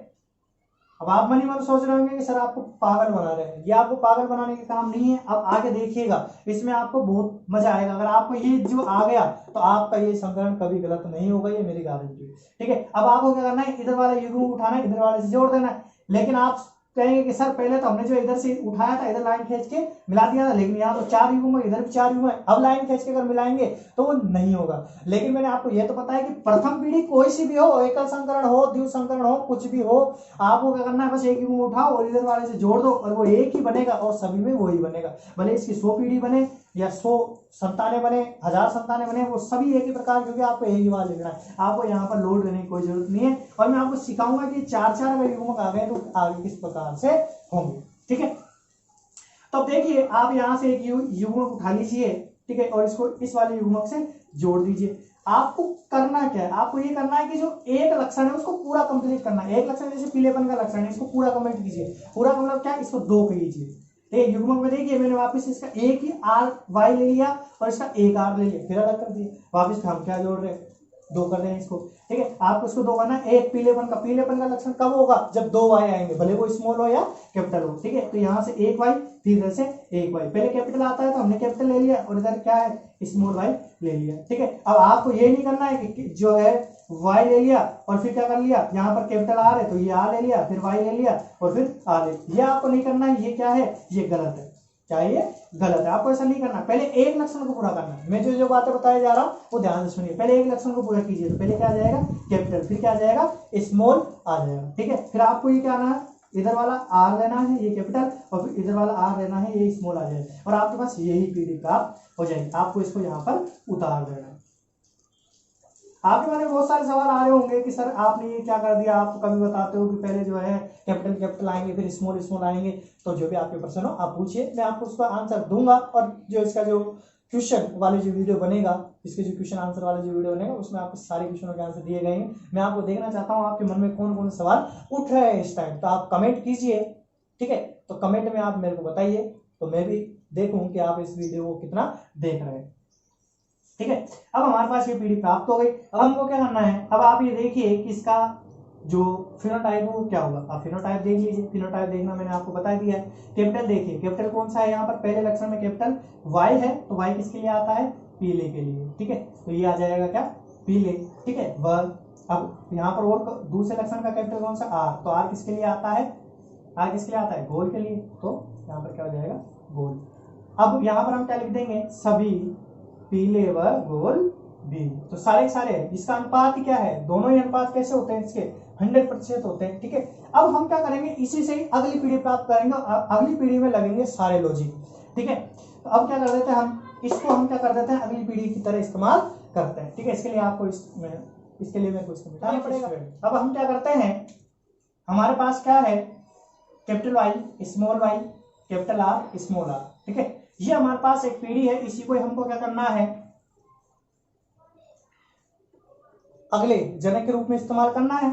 अब आप मन ही मन सोच रहे होंगे कि सर आपको पागल बना रहे हैं, ये आपको पागल बनाने का काम नहीं है। अब आगे देखिएगा, इसमें आपको बहुत मजा आएगा। अगर आपको ये जो आ गया तो आपका ये संकलन कभी गलत नहीं होगा, ये मेरी गारंटी है, ठीक है। अब आपको क्या करना है, इधर वाला युग्म उठाना है, इधर वाले से जोड़ देना है। लेकिन आप कहेंगे कि सर पहले तो हमने जो इधर से उठाया था, इधर लाइन खींच के मिला दिया था, लेकिन यहाँ तो 4 युग्म है, इधर भी 4 युग्म है, अब लाइन खींच के अगर मिलाएंगे तो वो नहीं होगा। लेकिन मैंने आपको ये तो बताया कि प्रथम पीढ़ी कोई सी भी हो, एकल संकरण हो, द्वितीय संकरण हो, कुछ भी हो, आपको क्या करना है, बस एक युग्म उठाओ और इधर वाले से जोड़ दो, और वो एक ही बनेगा, और सभी में वही बनेगा। भले इसकी 100 पीढ़ी बने या 100 संतानें बने, 1000 संतानें बने, वो सभी एक ही प्रकार, क्योंकि आपको एक ही बार लिखना है। आपको यहाँ पर लोड लेने की कोई जरूरत नहीं है। और मैं आपको सिखाऊंगा कि 4-4 अगर युग्मक आ गए तो आगे किस प्रकार से होंगे, ठीक है। तो देखिए आप यहाँ से एक युग्मक उठा लीजिए, ठीक है, और इसको इस वाले युग्मक से जोड़ दीजिए। आपको करना क्या है, आपको ये करना है कि जो एक लक्षण है उसको पूरा कंप्लीट करना है। एक लक्षण जैसे पीलेपन का लक्षण है, इसको पूरा कंप्लीट कीजिए। पूरा मतलब क्या, इसको 2 कीजिए। ठीक, युग्मक में देखिए मैंने वापस इसका एक ही आर वाई ले लिया और इसका एक आर ले लिया, फिर अलग कर दिया। वापस हम क्या जोड़ रहे हैं, 2 कर दें इसको। ठीक है, आपको इसको 2 करना है। एक पीलेपन का लक्षण कब होगा, जब 2 वाई आएंगे, भले वो स्मॉल हो या कैपिटल हो। ठीक है, तो यहाँ से 1 वाई, फिर इधर से 1 वाई। पहले कैपिटल आता है तो हमने कैपिटल ले लिया और इधर क्या है, स्मॉल वाई ले लिया। ठीक है, अब आपको ये नहीं करना है कि जो है वाई ले लिया और फिर क्या कर लिया, यहाँ पर कैपिटल आर है तो ये आर ले लिया, फिर वाई ले लिया और फिर आर ले, ये आपको नहीं करना है। ये क्या है, ये गलत है। क्या ये गलत है, आपको ऐसा नहीं करना। पहले एक लक्षण को पूरा करना है। मैं जो बातें बताया जा रहा हूँ वो ध्यान से सुनिए। पहले एक लक्षण को पूरा कीजिए, तो पहले क्या आ जाएगा, कैपिटल, फिर क्या आ जाएगा, स्मॉल आ जाएगा। ठीक है, फिर आपको ये क्या आना है, इधर वाला आर लेना है, ये कैपिटल, और फिर इधर वाला आर लेना है, ये स्मॉल आ जाएगा, और आपके पास यही पीडी प्राप्त हो जाएगी। आपको इसको यहाँ पर उतार देना है। आपके मन में बहुत सारे सवाल आ रहे होंगे कि सर आपने ये क्या कर दिया, आप कभी बताते हो कि पहले जो है कैपिटल आएंगे, फिर स्मॉल आएंगे। तो जो भी आपके प्रश्न हो आप पूछिए, मैं आपको उसका आंसर दूंगा। और जो इसका जो क्वेश्चन वाले जो वीडियो बनेगा, इसके जो क्वेश्चन आंसर वाला जो वीडियो बनेगा, उसमें आपको सारे क्वेश्चनों के आंसर दिए गए हैं। मैं आपको देखना चाहता हूँ आपके मन में कौन कौन से सवाल उठ रहे हैं इस टाइम, तो आप कमेंट कीजिए। ठीक है, तो कमेंट में आप मेरे को बताइए, तो मैं भी देखूं कि आप इस वीडियो को कितना देख रहे हैं। ठीक है, अब हमारे पास ये पीडी प्राप्त हो गई। अब हमको क्या करना है, अब आप ये देखिए कि इसका जो फिनोटाइप है वो क्या होगा। आप फिनोटाइप देख लीजिए। फिनोटाइप देखना मैंने आपको बता दिया है। कैपिटल देखिए, कैपिटल कौन सा है, यहाँ पर पहले लक्षण में कैपिटल वाई है, तो वाई किसके लिए आता है, पीले के लिए। ठीक है, तो ये आ जाएगा क्या, पीले। ठीक है, वह अब यहाँ पर और दूसरे लक्षण का कैपिटल कौन सा, आर, तो आर किसके लिए आता है, आर किसके लिए आता है, गोल के लिए, तो यहाँ पर क्या हो जाएगा, गोल। अब यहाँ पर हम क्या लिख देंगे, सभी पीले व गोल भी, तो सारे सारे। इसका अनुपात क्या है, दोनों ही अनुपात कैसे होते हैं, इसके 100% होते हैं। ठीक है, अब हम क्या करेंगे, इसी से ही अगली पीढ़ी प्राप्त करेंगे, अगली पीढ़ी में लगेंगे सारे लॉजिक। ठीक है, तो अब क्या कर देते हैं हम, इसको हम क्या कर देते हैं, अगली पीढ़ी की तरह इस्तेमाल करते हैं। ठीक है, इसके लिए आपको इसके लिए मैं कुछ मिटाना पड़ेगा। अब हम क्या करते हैं, हमारे पास क्या है, capital Y, small Y, capital R, small R. ठीक है, ये हमारे पास एक पीढ़ी है, इसी को हमको क्या करना है, अगले जनक के रूप में इस्तेमाल करना है।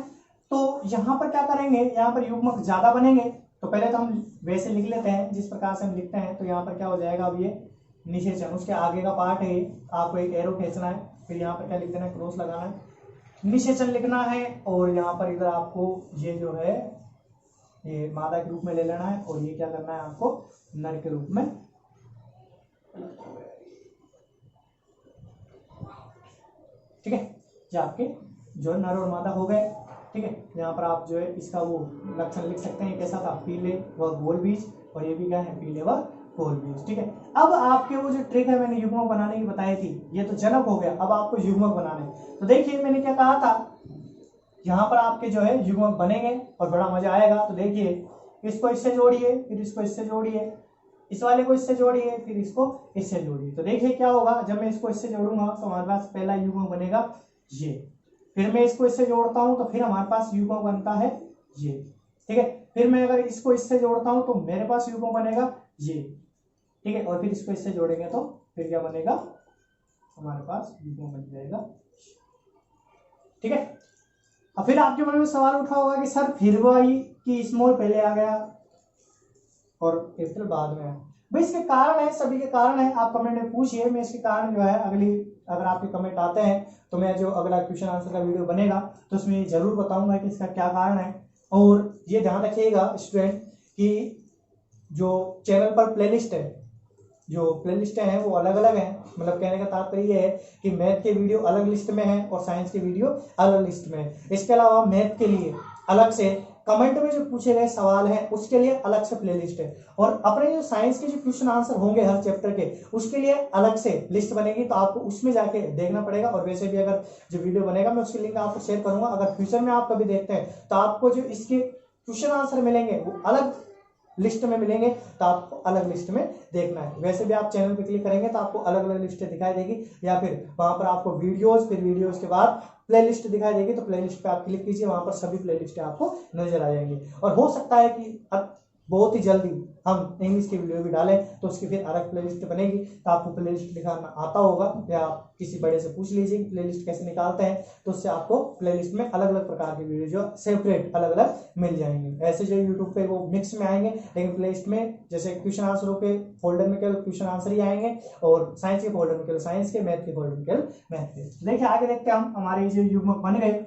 तो यहां पर क्या करेंगे, यहां पर युग्मक ज्यादा बनेंगे, तो पहले तो हम वैसे लिख लेते हैं जिस प्रकार से हम लिखते हैं। तो यहाँ पर क्या हो जाएगा, अब ये निषेचन, उसके आगे का पार्ट है, आपको एक एरो खींचना है, फिर यहाँ पर क्या लिख देना है, क्रॉस लगाना है, निषेचन लिखना है, और यहाँ पर इधर आपको ये जो है ये मादा के रूप में ले लेना है, और ये क्या करना है आपको, नर के रूप में। ठीक है, जो आपके जो नर और मादा हो गए। ठीक है, यहाँ पर आप जो है इसका वो लक्षण लिख सकते हैं, कैसा था, पीले व गोल बीज, और ये भी क्या है, पीले व गोल बीज। ठीक है, अब आपके वो जो ट्रिक है मैंने युग्मक बनाने की बताई थी, ये तो जनक हो गया, अब आपको युग्मक बनाने। तो देखिए मैंने क्या कहा था, यहाँ पर आपके जो है युग्मक बनेंगे और बड़ा मजा आएगा। तो देखिए, इसको इससे जोड़िए, फिर इसको इससे जोड़िए, इस वाले को इससे जोड़िए, फिर इसको इससे जोड़िए। तो देखिए क्या होगा, जब मैं इसको इससे जोड़ूंगा तो हमारे पास पहला युग्मक बनेगा ये, फिर मैं इसको इससे जोड़ता हूं तो फिर हमारे पास युग्मक बनता है ये। ठीक है, फिर मैं अगर इसको इससे जोड़ता हूं तो मेरे पास युग्मक बनेगा ये। ठीक है, और फिर इसको इससे जोड़ेंगे तो फिर क्या बनेगा, हमारे पास युग्मक बन जाएगा। ठीक है, अब फिर आपके मन में सवाल उठा होगा कि सर फिर वही कि स्मॉल पहले आ गया और कैपिटल बाद में है। भाई इसके कारण है, सभी के कारण है, आप कमेंट में पूछिए, मैं इसके कारण जो है अगली, अगर आपके कमेंट आते हैं तो मैं जो अगला क्वेश्चन आंसर का वीडियो बनेगा तो उसमें जरूर बताऊंगा कि इसका क्या कारण है। और ये ध्यान रखिएगा स्टूडेंट कि जो चैनल पर प्लेलिस्ट है, जो प्लेलिस्ट हैं वो अलग अलग हैं, मतलब कहने का तात्पर्य ये है कि मैथ के वीडियो अलग लिस्ट में है और साइंस के वीडियो अलग लिस्ट में है। इसके अलावा मैथ के लिए अलग से, कमेंट में जो पूछे गए सवाल हैं उसके लिए अलग से प्लेलिस्ट है, और अपने जो साइंस के जो क्वेश्चन आंसर होंगे हर चैप्टर के उसके लिए अलग से लिस्ट बनेगी, तो आपको उसमें जाके देखना पड़ेगा। और वैसे भी अगर जो वीडियो बनेगा मैं उसकी लिंक आपको शेयर करूंगा, अगर फ्यूचर में आप कभी देखते हैं तो आपको जो इसके क्वेश्चन आंसर मिलेंगे वो अलग लिस्ट में मिलेंगे, तो आपको अलग लिस्ट में देखना है। वैसे भी आप चैनल पे क्लिक करेंगे तो आपको अलग अलग लिस्टें दिखाई देगी, या फिर वहां पर आपको वीडियोस, फिर वीडियोस के बाद प्लेलिस्ट दिखाई देगी, तो प्लेलिस्ट पे आप क्लिक कीजिए, वहां पर सभी प्लेलिस्ट आपको नजर आ जाएंगी। और हो सकता है कि बहुत ही जल्दी हम इंग्लिश की वीडियो भी डालें तो उसकी फिर अलग प्लेलिस्ट बनेगी। तो आपको प्लेलिस्ट दिखाना आता होगा या आप किसी बड़े से पूछ लीजिए प्लेलिस्ट कैसे निकालते हैं, तो उससे आपको प्लेलिस्ट में अलग अलग प्रकार की वीडियो जो सेपरेट अलग अलग मिल जाएंगे। ऐसे जो यूट्यूब पे वो मिक्स में आएंगे, लेकिन प्लेलिस्ट में जैसे क्वेश्चन आंसरों के फोल्डर में केवल क्वेश्चन आंसर ही आएंगे और साइंस के फोल्डर में केवल साइंस के, मैथ के फोल्डर में केवल मैथ के। देखिए आगे देखते हैं हम हमारे जो युग्मक बन गए।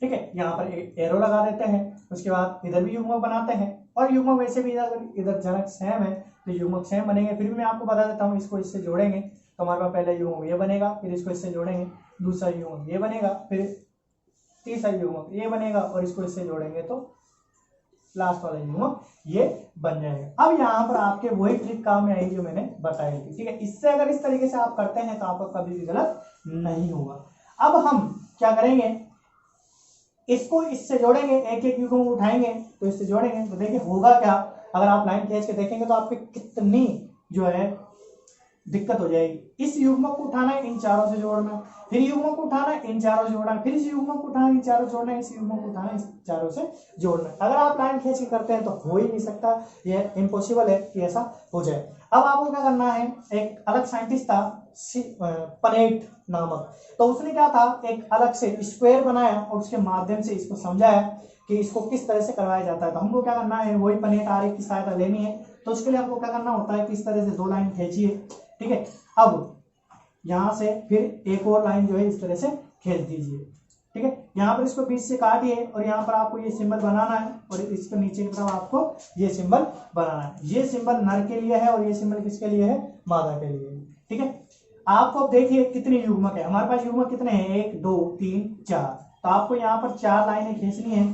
ठीक है, यहाँ पर एक एरो लगा देते हैं, उसके बाद इधर भी युग्मक बनाते हैं और युग्मक वैसे भी इधर जनक सेम है तो युग्मक सेम बनेंगे। फिर भी मैं आपको बता देता हूँ, इसको इससे जोड़ेंगे तो हमारे पास पहला युग्मक ये बनेगा, फिर इसको इससे जोड़ेंगे दूसरा युग्मक ये बनेगा, फिर तीसरा युग्मक ये बनेगा और इसको इससे जोड़ेंगे तो लास्ट वाला युग्मक ये बन जाएगा। अब यहाँ पर आपके वही ट्रिक काम में आएगी जो मैंने बताई थी। ठीक है, इससे अगर इस तरीके से आप करते हैं तो आपका कभी भी गलत नहीं होगा। अब हम क्या करेंगे, इसको इससे जोड़ेंगे, एक एक युग्मक उठाएंगे तो इससे जोड़ेंगे तो देखिए होगा क्या। अगर आप लाइन खींच के देखेंगे तो आपकी कितनी जो है दिक्कत हो जाएगी। इस युग्मक को उठाना है, इन चारों से जोड़ना, फिर युग्मक को उठाना है, इन चारों से जोड़ना, फिर इस युग्मक को उठाना है, इन चारों से जोड़ना है, इस युग्मक को उठाना है, इस चारों से जोड़ना है। अगर आप लाइन खींच के करते हैं तो हो ही नहीं सकता, यह इम्पॉसिबल है कि ऐसा हो जाए। अब आपको क्या करना है, एक अलग साइंटिस्ट था पनेट नामक, तो उसने क्या था एक अलग से स्क्वायर बनाया और उसके माध्यम से इसको समझाया कि इसको किस तरह से करवाया जाता है। तो हमको क्या करना है, वही पनेट आरेख की सहायता लेनी है। तो उसके लिए हमको क्या करना होता है कि इस तरह से दो लाइन खींचिए। ठीक है, अब यहां से फिर एक और लाइन जो है इस तरह से खींच दीजिए। ठीक है, यहाँ पर इसको बीच से काटिए और यहाँ पर आपको ये सिंबल बनाना है और इसके नीचे की तरफ आपको ये सिंबल बनाना है। ये सिंबल नर के लिए है और ये सिंबल किसके लिए है, मादा के लिए। ठीक है, आपको देखिए कितने युग्मक है हमारे पास, युग्मक कितने हैं, 1 2 3 4। तो आपको यहाँ पर 4 लाइनें खींचनी है।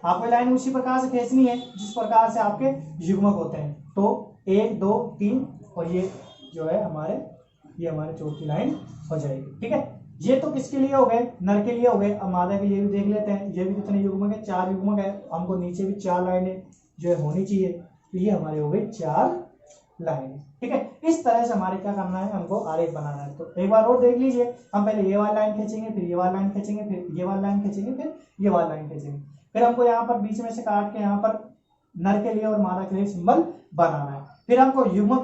आपको लाइन उसी प्रकार से खींचनी है जिस प्रकार से आपके युग्मक होते हैं। तो 1 2 3 और ये जो है ये हमारे चौथी लाइन हो जाएगी। ठीक है, ये तो किसके लिए हो गए, नर के लिए हो गए। अब मादा के लिए भी देख लेते हैं, ये भी कितने युग्मक है, 4 युग्मक है। हमको नीचे भी 4 लाइनें जो है होनी चाहिए, तो ये हमारे हो गई 4 लाइन। ठीक है, इस तरह से हमारे क्या करना है, हमको आरेख बनाना है। तो एक बार और देख लीजिए, हम पहले ये वाली लाइन खींचेंगे, फिर ये वाली लाइन खींचेंगे, फिर ये वाली लाइन खींचेंगे, फिर ये वाली लाइन खींचेंगे। फिर हमको यहाँ पर बीच में से काट के यहाँ पर नर के लिए और मादा के लिए सिंबल बनाना है। फिर हमको युग्मक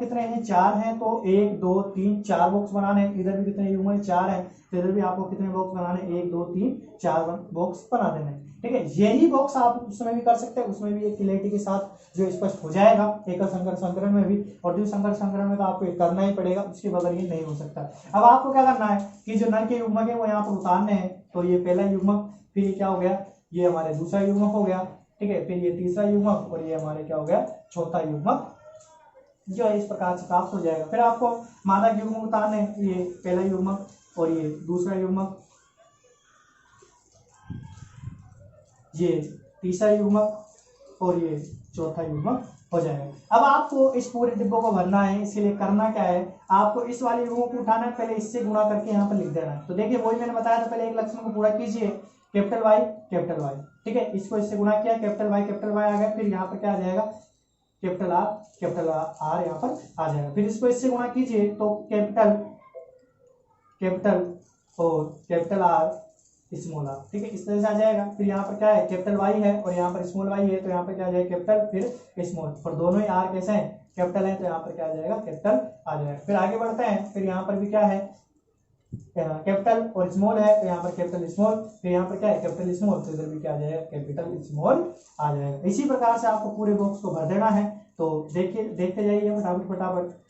कितने हैं, 4 हैं। तो 1 2 3 4 बॉक्स बनाने हैं। इधर भी कितने युग्मक है, 4 है। तो इधर भी आपको कितने बॉक्स बनाने, 1 2 3 4 बॉक्स बना देने हैं। ठीक है, यही बॉक्स आप उसमें भी कर सकते हैं, उसमें भी एक क्लैरिटी के साथ जो स्पष्ट हो जाएगा। एकल संकर संकरण में भी और द्विसंकर संकरण में तो आपको करना ही पड़ेगा, उसके बगैर ये नहीं हो सकता। अब आपको क्या करना है कि जो नर के युग्मक है वो यहाँ पर उतारने हैं। तो ये पहला युग्मक, फिर ये क्या हो गया, ये हमारे दूसरा युग्मक हो गया। ठीक है, फिर ये तीसरा युग्मक और ये हमारे क्या हो गया, चौथा युग्मक जो है इस प्रकार से प्राप्त हो जाएगा। फिर आपको मादा युग्मक उतारने, ये पहला युग्मक और ये दूसरा युग्मक, ये तीसरा युग्मक और ये चौथा युग्मक हो जाएगा। अब आपको इस पूरे डिब्बों को भरना है, इसके लिए करना क्या है, आपको इस वाले युग्मक को उठाना है, पहले इससे गुणा करके यहाँ पर लिख देना है। तो देखिए वही मैंने बताया था, पहले एक लक्षण को पूरा कीजिए, कैपिटल वाई कैपिटल वाई। ठीक है, इसको इससे गुणा किया, कैपिटल वाई आ गया। फिर यहाँ पर क्या आ जाएगा, कैपिटल आर यहाँ पर आ जाएगा। फिर इसको इससे गुणा कीजिए तो कैपिटल और कैपिटल आर स्मॉल आर। ठीक है, इस तरह से आ जाएगा। फिर यहाँ पर क्या है, कैपिटल वाई है और यहाँ पर स्मॉल वाई है, तो यहाँ पर क्या आ जाएगा, कैपिटल फिर स्मॉल, और दोनों ही आर कैसे हैं, कैपिटल है, तो यहाँ पर क्या आ जाएगा, कैपिटल आ जाएगा। फिर आगे बढ़ते हैं, फिर यहाँ पर भी क्या है, कैपिटल और स्मॉल है, तो यहाँ पर कैपिटल स्मॉल, फिर यहाँ पर क्या है, कैपिटल स्मॉल, तो इधर भी क्या आ जाएगा, कैपिटल स्मॉल आ जाएगा। इसी प्रकार से आपको पूरे बॉक्स को भर देना है। तो देखिए, देखते जाइए फटाफट।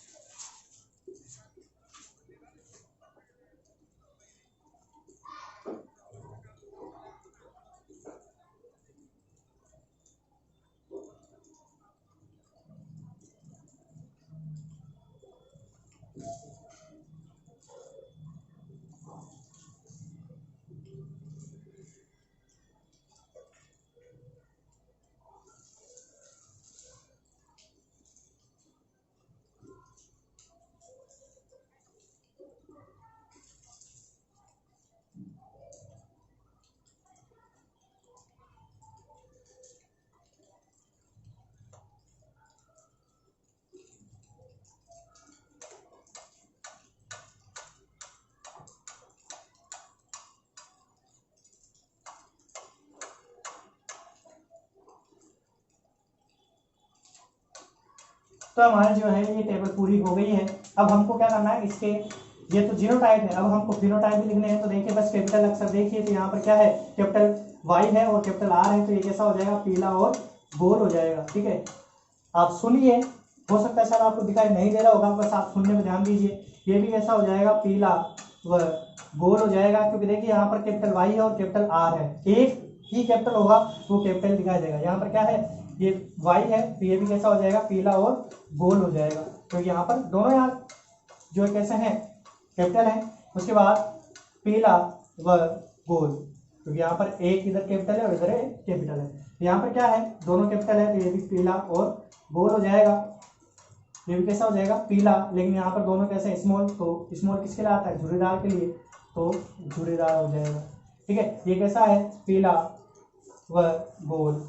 तो हमारे जो है ये टेबल पूरी हो गई है। अब हमको क्या करना है, इसके ये तो जीनोटाइप है, अब हमको फिनोटाइप भी लिखने हैं। तो देखिए बस कैपिटल अक्षर देखिए, तो यहाँ पर क्या है, कैपिटल वाई है और कैपिटल आर है, तो ये कैसा हो जाएगा, पीला और गोल हो जाएगा। ठीक है, आप सुनिए, हो सकता है शायद आपको दिखाई नहीं दे रहा होगा, बस आप सुनने में ध्यान दीजिए। ये भी कैसा हो जाएगा, पीला व गोल हो जाएगा, क्योंकि देखिए यहाँ पर कैपिटल वाई है और कैपिटल आर है, एक ही कैपिटल होगा वो कैपिटल दिखाई देगा। यहाँ पर क्या है, ये वाई है, तो ये भी कैसा हो जाएगा, पीला और गोल हो जाएगा, क्योंकि यहाँ पर दोनों यहाँ जो कैसे हैं, कैपिटल है। उसके बाद पीला व गोल, क्योंकि यहाँ पर एक इधर कैपिटल है और इधर एक कैपिटल है, तो यहाँ पर क्या है, दोनों कैपिटल है, तो ये भी पीला और गोल हो जाएगा। ये भी कैसा हो जाएगा, पीला, लेकिन यहाँ पर दोनों कैसे स्मॉल, तो स्मॉल किसके लिए आता है, झुर्रीदार के लिए, तो झुर्रीदार हो जाएगा। ठीक है, ये कैसा है, पीला व गोल।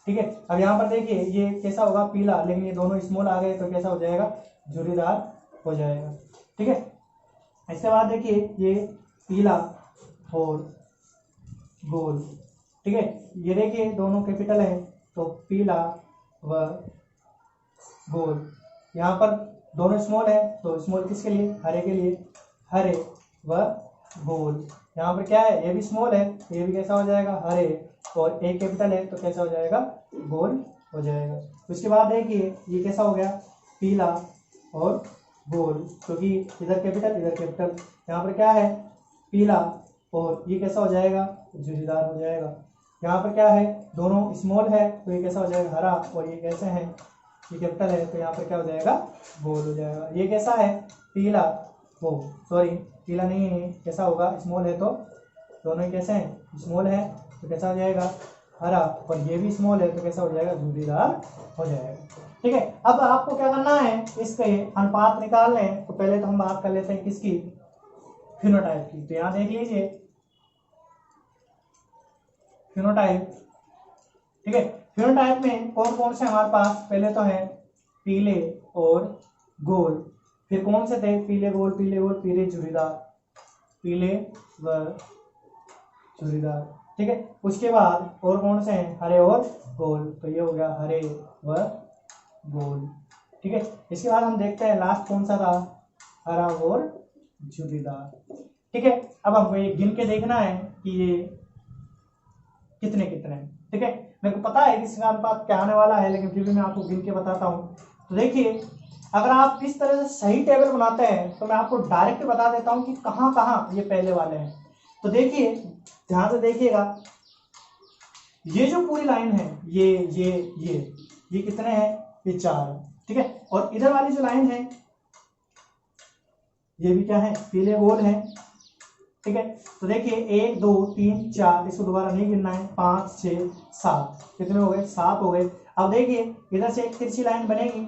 ठीक है, अब यहाँ पर देखिए ये कैसा होगा, पीला, लेकिन ये दोनों स्मॉल आ गए, तो कैसा हो जाएगा, झुर्रीदार हो जाएगा। ठीक है, इसके बाद देखिए ये पीला और गोल। ठीक है, ये देखिए दोनों कैपिटल है, तो पीला व गोल। यहाँ पर दोनों स्मॉल है, तो स्मॉल किसके लिए, हरे के लिए, हरे व गोल। यहाँ पर क्या है, ये भी स्मॉल है, तो ये भी कैसा हो जाएगा, हरे, और एक कैपिटल है, तो कैसा हो जाएगा, गोल हो जाएगा। उसके बाद देखिए ये कैसा हो गया, पीला और गोल, क्योंकि इधर कैपिटल इधर कैपिटल। यहाँ पर क्या है, पीला, और ये कैसा हो जाएगा, झुर्रीदार हो जाएगा। यहाँ पर क्या है, दोनों स्मॉल है, तो ये कैसा हो जाएगा, हरा, और ये कैसे है, ये कैपिटल है, तो यहाँ पर क्या हो जाएगा, गोल हो जाएगा। ये कैसा है, पीला, वो सॉरी पीला नहीं है, कैसा होगा, स्मॉल है, तो दोनों ही कैसे हैं, स्मॉल है, तो कैसा हो जाएगा, हरा, और ये भी स्मॉल है, तो कैसा हो जाएगा, झुर्रीदार हो जाएगा। ठीक है, अब आपको क्या करना है, इसके अनुपात निकालने हैं। तो पहले तो हम बात कर लेते हैं किसकी, फिनोटाइप की। तो यहाँ देख लीजिए फिनोटाइप। ठीक है, फिनोटाइप में कौन कौन से हमारे पास, पहले तो है पीले और गोल, फिर कौन से थे, पीले गोल, पीले गोल, पीले झुर्रीदार, पीले व झुर्रीदार। ठीक है, उसके बाद और कौन से हैं, हरे और गोल, तो ये हो गया हरे व गोल। ठीक है, इसके बाद हम देखते हैं लास्ट कौन सा था, हरा और झुर्रीदार। ठीक है, अब हमको ये गिन के देखना है कि ये कितने कितने हैं। ठीक है, मेरे को पता है कि इसका अनुपात क्या आने वाला है, लेकिन फिर भी मैं आपको गिन के बताता हूँ। तो देखिए, अगर आप इस तरह से सही टेबल बनाते हैं, तो मैं आपको डायरेक्ट बता देता हूँ कि कहाँ कहाँ ये पहले वाले हैं। तो देखिए, ध्यान से देखिएगा, ये जो पूरी लाइन है, ये कितने हैं, ये 4। ठीक है, और इधर वाली जो लाइन है, ये भी क्या है, पीले गोल है। ठीक है, तो देखिए 1 2 3 4, इसको दोबारा नहीं गिनना है, 5 6 7, कितने हो गए, 7 हो गए। अब देखिए इधर से एक तिरछी लाइन बनेगी,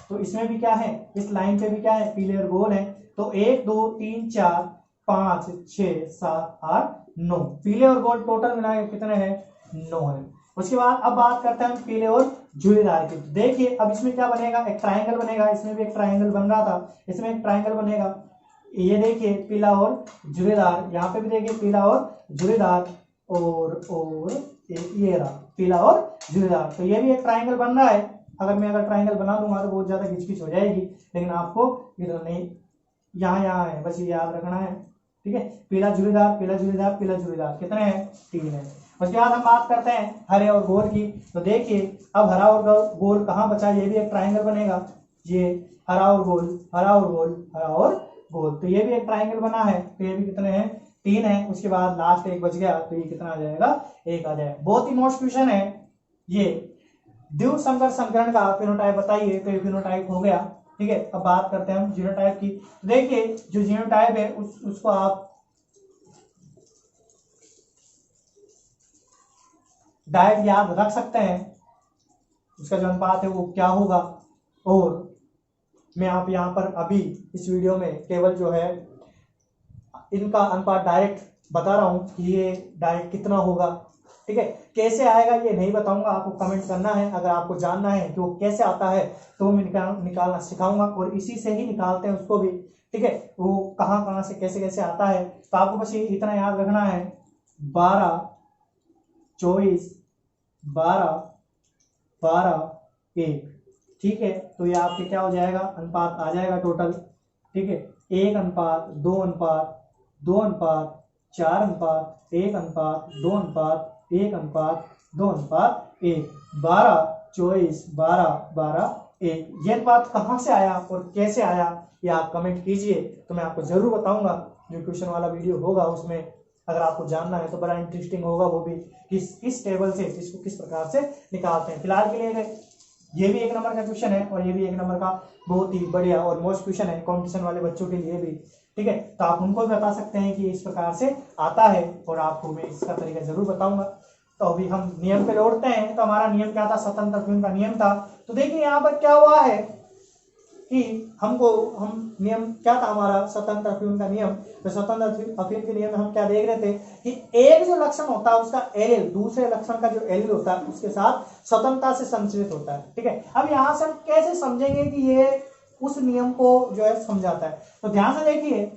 तो इसमें भी क्या है, इस लाइन पे भी क्या है, पीले और गोल है। तो 1 2 3 4 5 6 7 8 9, पीले और गोल टोटल मिला के कितने हैं, 9 है। उसके बाद अब बात करते हैं हम पीले और झुर्रीदार की। देखिए अब इसमें क्या बनेगा, एक ट्राइंगल बनेगा, इसमें भी एक ट्राइंगल बन रहा था, इसमें एक ट्राइंगल बनेगा। ये देखिए पीला और झुर्रीदार, यहाँ पे भी देखिए पीला और झुर्रीदार, और ये रहा पीला और झुर्रीदार, तो ये भी एक ट्राइंगल बन रहा है। अगर ट्राइंगल बना दूंगा तो बहुत ज्यादा घिचपिच हो जाएगी, लेकिन आपको इधर नहीं, यहाँ है, बस ये याद रखना है। ठीक है, पीला झुर्रीदार, पीला झुर्रीदार, पीला झुर्रीदार, कितने हैं, 3 है। उसके बाद हम बात करते हैं हरे और गोल की। तो देखिए अब हरा और गोल कहाँ बचा, ये भी एक ट्राइंगल बनेगा, ये हरा और गोल, हरा और गोल, हरा और गोल, तो ये भी एक ट्राइंगल बना है, तो ये भी कितने हैं, 3 है। उसके बाद लास्ट एक बच गया, तो ये कितना आ जाएगा, 1 आ जाएगा। बहुत ही मोस्ट क्वेश्चन है ये, द्विव संकर संकरण का फिनोटाइप बताइए, तो ये फिनोटाइप हो गया। ठीक है, अब बात करते हैं हम जीनोटाइप की। तो देखिए जो जीनोटाइप है उसको आप डायरेक्ट याद रख सकते हैं, उसका जो अनुपात है वो क्या होगा। और मैं आप यहाँ पर अभी इस वीडियो में केवल जो है इनका अनुपात डायरेक्ट बता रहा हूँ कि ये डायरेक्ट कितना होगा। ठीक है, कैसे आएगा ये नहीं बताऊंगा, आपको कमेंट करना है। अगर आपको जानना है कि वो कैसे आता है तो मैं निकालना सिखाऊंगा, और इसी से ही निकालते हैं उसको भी। ठीक है, वो कहाँ कहाँ से कैसे कैसे आता है, तो आपको बस ये इतना याद रखना है, 12 24 12 12 1। ठीक है, तो ये आपके क्या हो जाएगा, अनुपात आ जाएगा टोटल। ठीक है, 1 अनुपात 2 अनुपात 2 अनुपात 4 अनुपात 1 अनुपात 2 अनुपात 1 अनुपात 2 अनुपात 1, 12 24 12 12 1। ये अनुपात कहाँ से आया और कैसे आया ये आप कमेंट कीजिए, तो मैं आपको जरूर बताऊंगा। जो क्वेश्चन वाला वीडियो होगा उसमें अगर आपको जानना है तो बड़ा इंटरेस्टिंग होगा वो भी, किस टेबल से इसको किस प्रकार से निकालते हैं। फिलहाल के लिए ये भी 1 नंबर का क्वेश्चन है और ये भी 1 नंबर का बहुत ही बढ़िया और मोस्ट क्वेश्चन है कॉम्पिटिशन वाले बच्चों के लिए भी। ठीक है, तो आप उनको भी बता सकते हैं कि इस प्रकार से आता है और आपको मैं इसका तरीका जरूर बताऊंगा। तो अभी हम नियम पे लौटते हैं। तो हमारा नियम क्या था, स्वतंत्र अपील का नियम था। तो देखिए यहाँ पर क्या हुआ है कि हम नियम क्या था हमारा, स्वतंत्र अपील का नियम। तो स्वतंत्र अपील के नियम में हम क्या देख रहे थे कि एक जो लक्षण होता है उसका एलिल दूसरे लक्षण का जो एलिल होता है उसके साथ स्वतंत्रता से संचरित होता है। ठीक है, अब यहाँ से हम कैसे समझेंगे कि ये उस नियम को जो है समझाता है। तो ध्यान से देखिए,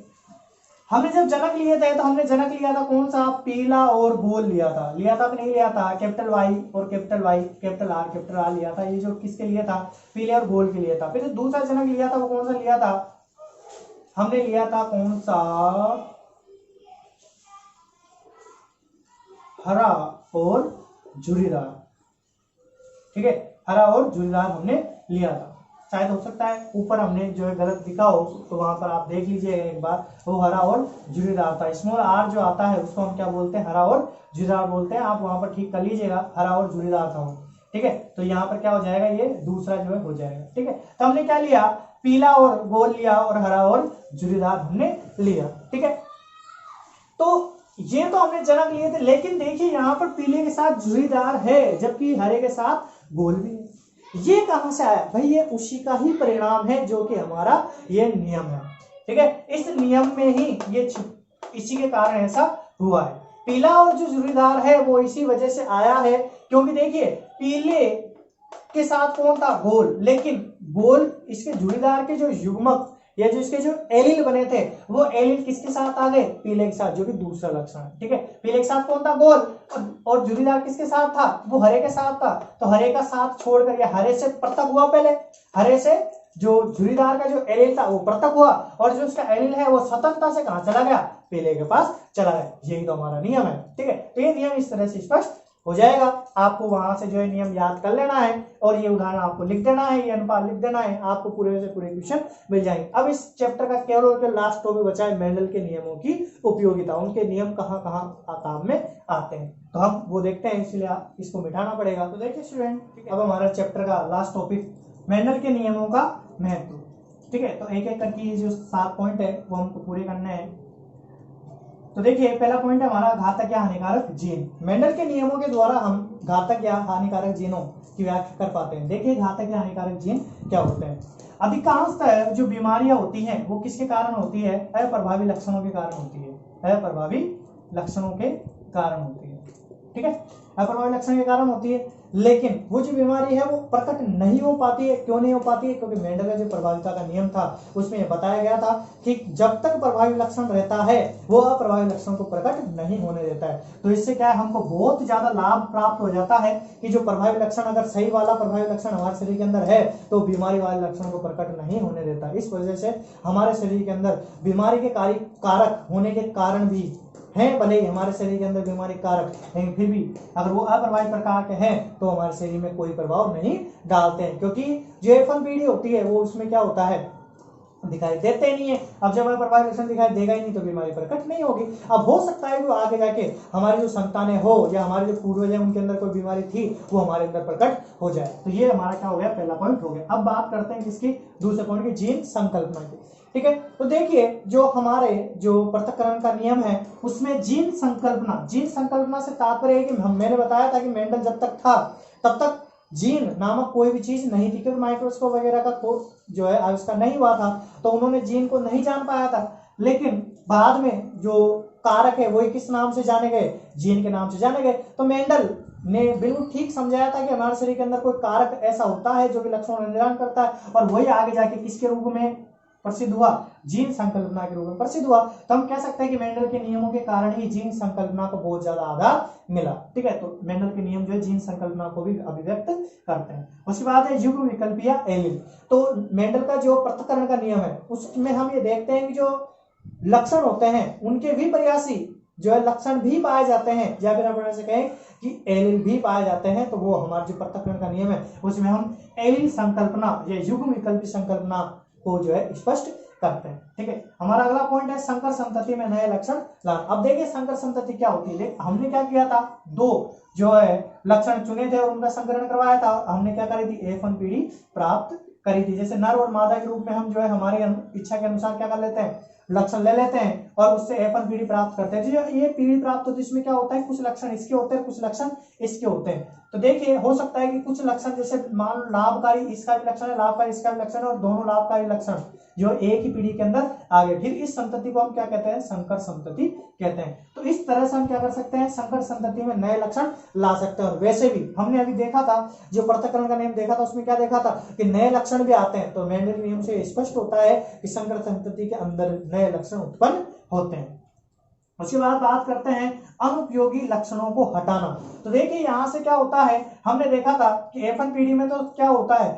हमने जब जनक लिए थे तो हमने जनक लिया था कौन सा, पीला और गोल लिया था कि नहीं लिया था, कैपिटल वाई और कैपिटल वाई कैपिटल आर लिया था। ये जो किसके लिए था, पीले और गोल के लिए था। फिर दूसरा जनक लिया था वो कौन सा लिया था, हमने लिया था कौन सा, हरा और झुर्रीदार। ठीक है, हरा और झुर्रीदार हमने लिया था। शायद हो सकता है ऊपर हमने जो है गलत लिखा हो, तो वहां पर आप देख लीजिएगा एक बार, वो हरा और झुर्रीदार था। स्मॉल आर जो आता है उसको हम क्या बोलते हैं, हरा और झुर्रीदार बोलते हैं। आप वहां पर ठीक कर लीजिएगा, हरा और झुर्रीदार था वो। ठीक है, तो यहाँ पर क्या हो जाएगा, ये दूसरा जो है हो जाएगा। ठीक है, तो हमने क्या लिया, पीला और गोल लिया और हरा और झुर्रीदार हमने लिया। ठीक है, तो ये तो हमने जनक लिए थे, लेकिन देखिए यहाँ पर पीले के साथ झुर्रीदार है जबकि हरे के साथ गोल भी है। ये कहां से आया भाई, ये उसी का ही परिणाम है जो कि हमारा ये नियम है। ठीक है, इस नियम में ही ये इसी के कारण ऐसा हुआ है। पीला और जो झुर्रीदार है वो इसी वजह से आया है क्योंकि देखिए पीले के साथ कौन था, गोल, लेकिन गोल इसके झुर्रीदार के जो युग्मक या जो इसके जो एलिल बने थे वो एलिल किसके साथ आ गए, पीले के साथ, जो कि दूसरा लक्षण है। ठीक है, पीले के साथ कौन था, गोल, और झुर्रीदार किसके साथ था, वो हरे के साथ था। तो हरे का साथ छोड़कर या हरे से पृथक हुआ, पहले हरे से जो झुर्रीदार का जो एलिल था वो पृथक हुआ और जो उसका एलिल है वो स्वतंत्रता से कहां चला गया, पीले के पास चला गया। यही तो हमारा नियम है। ठीक है, तो ये नियम इस तरह से स्पष्ट हो जाएगा। आपको वहां से जो है नियम याद कर लेना है और ये उदाहरण आपको लिख देना है, ये अनुपात लिख देना है, आपको पूरे से पूरे क्वेश्चन मिल जाएंगे। अब इस चैप्टर का केवल लास्ट टॉपिक बचा है मेंडल के नियमों की उपयोगिता, उनके नियम कहाँ कहाँ काम में आते हैं, तो हम वो देखते हैं, इसलिए आप इसको मिटाना पड़ेगा। तो देखिए स्टूडेंट, अब हमारा चैप्टर का लास्ट टॉपिक मेंडल के नियमों का महत्व। ठीक है, तो एक एक करके ये जो 7 पॉइंट है वो हमको पूरे करने हैं। तो देखिए पहला पॉइंट है हमारा घातक या हानिकारक जीन। मेंडल के नियमों के द्वारा हम घातक या हानिकारक जीनों की व्याख्या कर पाते हैं। देखिए घातक या हानिकारक जीन क्या होते हैं। अधिकांशतः जो बीमारियां होती हैं वो किसके कारण होती है, अप्रभावी लक्षणों के कारण होती है, अप्रभावी लक्षणों के कारण होती है। ठीक है, अप्रभावी लक्षण के कारण होती है, लेकिन वो जो बीमारी है वो प्रकट नहीं हो पाती है। क्यों नहीं हो पाती है, क्योंकि मेंडल का जो प्रभाविता का नियम था उसमें यह बताया गया था कि जब तक प्रभावी लक्षण रहता है वो अप्रभावी लक्षण को प्रकट नहीं होने देता है। तो इससे क्या है, हमको बहुत ज्यादा लाभ प्राप्त हो जाता है कि जो प्रभावी लक्षण, अगर सही वाला प्रभावी लक्षण हमारे शरीर के अंदर है तो बीमारी वाले लक्षण को प्रकट नहीं होने देता। इस वजह से हमारे शरीर के अंदर बीमारी के कारक होने के कारण भी हैं, भले ही हमारे शरीर के अंदर बीमारी कारक, लेकिन फिर भी अगर वो अप्रभावी प्रकार के हैं तो हमारे शरीर में कोई प्रभाव नहीं डालते हैं, क्योंकि जो F1PD होती है वो उसमें क्या होता है, दिखाई देते ही नहीं है। अब जब अप्रभावी लक्षण दिखाई देगा ही नहीं तो बीमारी प्रकट नहीं होगी। अब हो सकता है कि आगे जाके हमारी जो संतानें हो या हमारे जो पूर्वज हैं उनके अंदर कोई बीमारी थी वो हमारे अंदर प्रकट हो जाए। तो ये हमारा क्या हो गया, पहला पॉइंट हो गया। अब बात करते हैं किसकी, दूसरे पॉइंट की, जीन संकल्पना की। ठीक है, तो देखिए जो हमारे जो पृथक्करण का नियम है उसमें जीन संकल्पना से तात्पर्य है कि मैंने बताया था कि मेंडल जब तक था तब तक जीन नामक कोई भी चीज नहीं थी, क्योंकि माइक्रोस्कोप वगैरह का जो है आविष्कार नहीं हुआ था, तो उन्होंने जीन को नहीं जान पाया था। लेकिन बाद में जो कारक है वही किस नाम से जाने गए, जीन के नाम से जाने गए। तो मेंडल ने बिल्कुल ठीक समझाया था कि हमारे शरीर के अंदर कोई कारक ऐसा होता है जो कि लक्षणों का निर्धारण करता है और वही आगे जाके किसके रूप में प्रसिद्ध हुआ? जीन संकल्पना के रूप में प्रसिद्ध हुआ। तो हम कह सकते हैं कि मेंडल के नियमों के कारण ही जीन संकल्पना को बहुत ज्यादा आधार मिला। ठीक है, तो मेंडल के नियम जो है जीन संकल्पना को भी अभिव्यक्त करते हैं। उसके बाद है युग्म विकल्प या एलील। तो मेंडल का जो पृथक्करण का नियम है उसमें हम ये देखते हैं कि जो लक्षण होते हैं उनके भी प्रयासी जो है लक्षण भी पाए जाते हैं, या फिर आप ऐसे कहें कि एलील भी पाए जाते हैं। तो वो हमारा जो पृथक्करण का नियम है उसमें हम एलील संकल्पना या युग्म विकल्प संकल्पना को जो है स्पष्ट करते हैं। ठीक है, हमारा अगला पॉइंट है संकर संतति में नए लक्षण लाना। अब देखिए संकर संतति क्या होती है। हमने क्या किया था, दो जो है लक्षण चुने थे और उनका संकरण करवाया था। हमने क्या करी थी, F1 पीढ़ी प्राप्त करी थी। जैसे नर और मादा के रूप में हम जो है हमारे इच्छा के अनुसार क्या कर लेते हैं, लक्षण ले लेते हैं और उससे F1 पीढ़ी प्राप्त करते हैं। जो ये पीढ़ी प्राप्त होती है इसमें क्या होता है, कुछ लक्षण इसके होते हैं, कुछ लक्षण इसके होते हैं। तो देखिए हो सकता है कि कुछ लक्षण जैसे मान लो लाभकारी इसका भी लक्षण है, लाभकारी इसका भी लक्षण है, और दोनों लाभकारी लक्षण जो एक ही पीढ़ी के अंदर आ गए, फिर इस संतति को हम क्या कहते हैं, संकर संतति कहते हैं। तो इस तरह से हम क्या कर सकते हैं, संकर संतति में नए लक्षण ला सकते हैं। और वैसे भी हमने अभी देखा था, जो पृथक्करण का नियम देखा था उसमें क्या देखा था कि नए लक्षण भी आते हैं। तो मेंडल के नियम से स्पष्ट होता है कि संकर संतति के अंदर नए लक्षण उत्पन्न होते हैं। उसके बाद बात करते हैं अनुपयोगी लक्षणों को हटाना। तो देखिए यहां से क्या होता है, हमने देखा था कि F1 पीढ़ी में तो क्या होता है,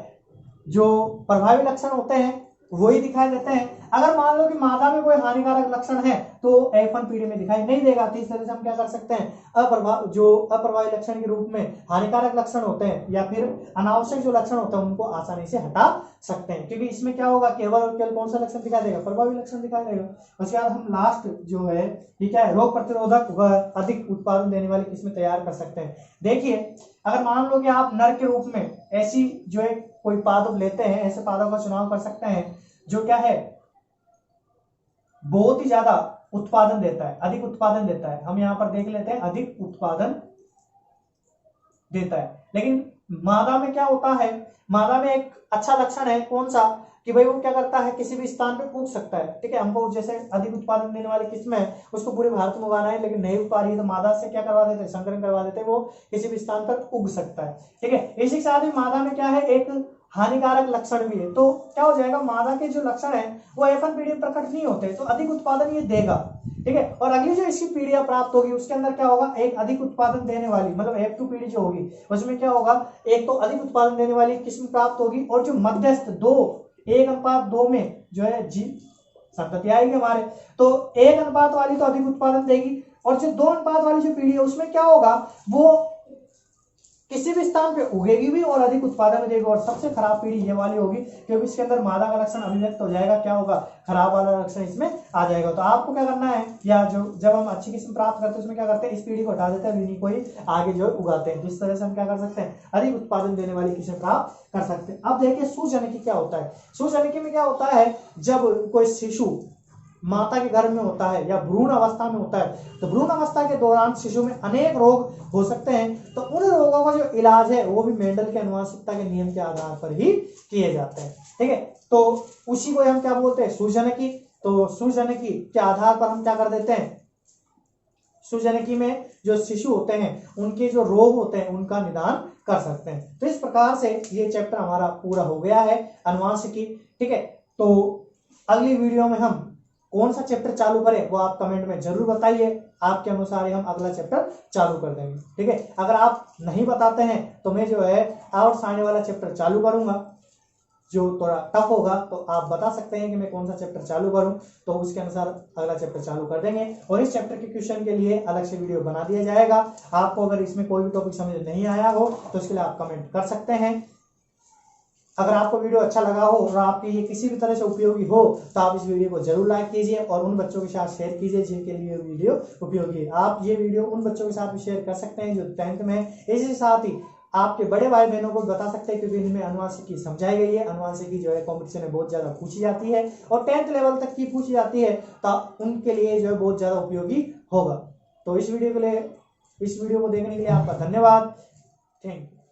जो प्रभावी लक्षण होते हैं वही दिखाई देते हैं। अगर मान लो कि मादा में कोई हानिकारक लक्षण है तो F1 पीढ़ी में दिखाई नहीं देगा। तो इस तरह से हम क्या कर सकते हैं, अप्रभावी लक्षण के रूप में हानिकारक लक्षण होते हैं या फिर अनावश्यक जो लक्षण होते हैं उनको आसानी से हटा सकते हैं, क्योंकि इसमें क्या होगा, केवल और केवल कौन सा लक्षण दिखाई देगा, प्रभावी लक्षण दिखाई देगा। उसके बाद हम लास्ट जो है ठीक है, रोग प्रतिरोधक व अधिक उत्पादन देने वाली किस्में तैयार कर सकते हैं। देखिए अगर मान लो कि आप नर के रूप में ऐसी जो है कोई पादप लेते हैं, ऐसे पादप का चुनाव कर सकते हैं जो क्या है, बहुत ही ज्यादा उत्पादन देता है, अधिक उत्पादन देता है। हम यहां पर देख लेते हैं अधिक उत्पादन देता है। लेकिन मादा में क्या होता है, मादा में एक अच्छा लक्षण है कौन सा, कि भाई वो क्या करता है, किसी भी स्थान पे उग सकता है। ठीक है, हमको जैसे अधिक उत्पादन देने वाली किस्म है उसको पूरे भारत में उगाना है, लेकिन नहीं उग पा रही है, तो मादा से क्या करवा देते हैं, संकरण करवा देते हैं, वो किसी भी स्थान पर उग सकता है। ठीक है, इसी के साथ ही मादा में क्या है, एक हानिकारक लक्षण भी है। तो क्या हो जाएगा, मादा के जो लक्षण है वो F1 पीढ़ी में प्रकट नहीं होते, तो अधिक उत्पादन ये देगा। ठीक है, और अगली जो इसकी पीढ़ियां प्राप्त होगी उसके अंदर क्या होगा, एक अधिक उत्पादन देने वाली, मतलब F2 पीढ़ी जो होगी उसमें क्या होगा, एक तो अधिक उत्पादन देने वाली किस्म प्राप्त होगी, और जो मध्यस्थ 1:2 में जो है जी संतति आएगी हमारे, तो 1 अनुपात वाली तो अधिक उत्पादन देगी, और जो 2 अनुपात वाली जो पीढ़ी है उसमें क्या होगा, वो किसी भी स्थान पे उगेगी भी और अधिक उत्पादन में देगी। और सबसे खराब पीढ़ी ये वाली होगी, क्योंकि इसके अंदर मादा का लक्षण अभिव्यक्त हो जाएगा, क्या होगा, खराब वाला लक्षण इसमें आ जाएगा। तो आपको क्या करना है, या जो जब हम अच्छी किस्म प्राप्त करते हैं उसमें क्या करते हैं, इस पीढ़ी को हटा देते हैं, इन्हीं को ही आगे जो है उगाते हैं। जिस तरह से हम क्या कर सकते हैं, अधिक उत्पादन देने वाली किस्म प्राप्त कर सकते हैं। अब देखिए सुजनकी क्या होता है। सुजनकी में क्या होता है, जब कोई शिशु माता के गर्भ में होता है या भ्रूण अवस्था में होता है, तो भ्रूण अवस्था के दौरान शिशु में अनेक रोग हो सकते हैं। तो उन रोगों का जो इलाज है वो भी मेंडल के आनुवंशिकता के नियम के आधार पर ही किए जाते हैं। ठीक है, तो उसी को हम क्या बोलते हैं, सुजनकी। तो सुजनकी के आधार पर हम क्या कर देते हैं, सुजनकी में जो शिशु होते हैं उनके जो रोग होते हैं उनका निदान कर सकते हैं। तो इस प्रकार से ये चैप्टर हमारा पूरा हो गया है, अनुवांशिकी। ठीक है, तो अगली वीडियो में हम कौन सा चैप्टर चालू करें वो आप कमेंट में जरूर बताइए, आपके अनुसार ही हम अगला चैप्टर चालू कर देंगे। ठीक है, अगर आप नहीं बताते हैं तो मैं जो है और आने वाला चैप्टर चालू करूंगा जो थोड़ा टफ होगा, तो आप बता सकते हैं कि मैं कौन सा चैप्टर चालू करूं, तो उसके अनुसार अगला चैप्टर चालू कर देंगे। और इस चैप्टर के क्वेश्चन के लिए अलग से वीडियो बना दिया जाएगा। आपको अगर इसमें कोई भी टॉपिक समझ नहीं आया हो तो इसके लिए आप कमेंट कर सकते हैं। अगर आपको वीडियो अच्छा लगा हो और आपके ये किसी भी तरह से उपयोगी हो तो आप इस वीडियो को जरूर लाइक कीजिए और उन बच्चों के साथ शेयर कीजिए जिनके लिए वीडियो उपयोगी है। आप ये वीडियो उन बच्चों के साथ भी शेयर कर सकते हैं जो 10th में है। इसी साथ ही आपके बड़े भाई बहनों को बता सकते हैं, क्योंकि इनमें अनुवांशिकी समझाई गई है। अनुवांशिकी जो है कॉम्पिटिशन में बहुत ज्यादा पूछी जाती है और 10th लेवल तक की पूछी जाती है, तो उनके लिए जो है बहुत ज्यादा उपयोगी होगा। तो इस वीडियो को देखने के लिए आपका धन्यवाद। Thank you.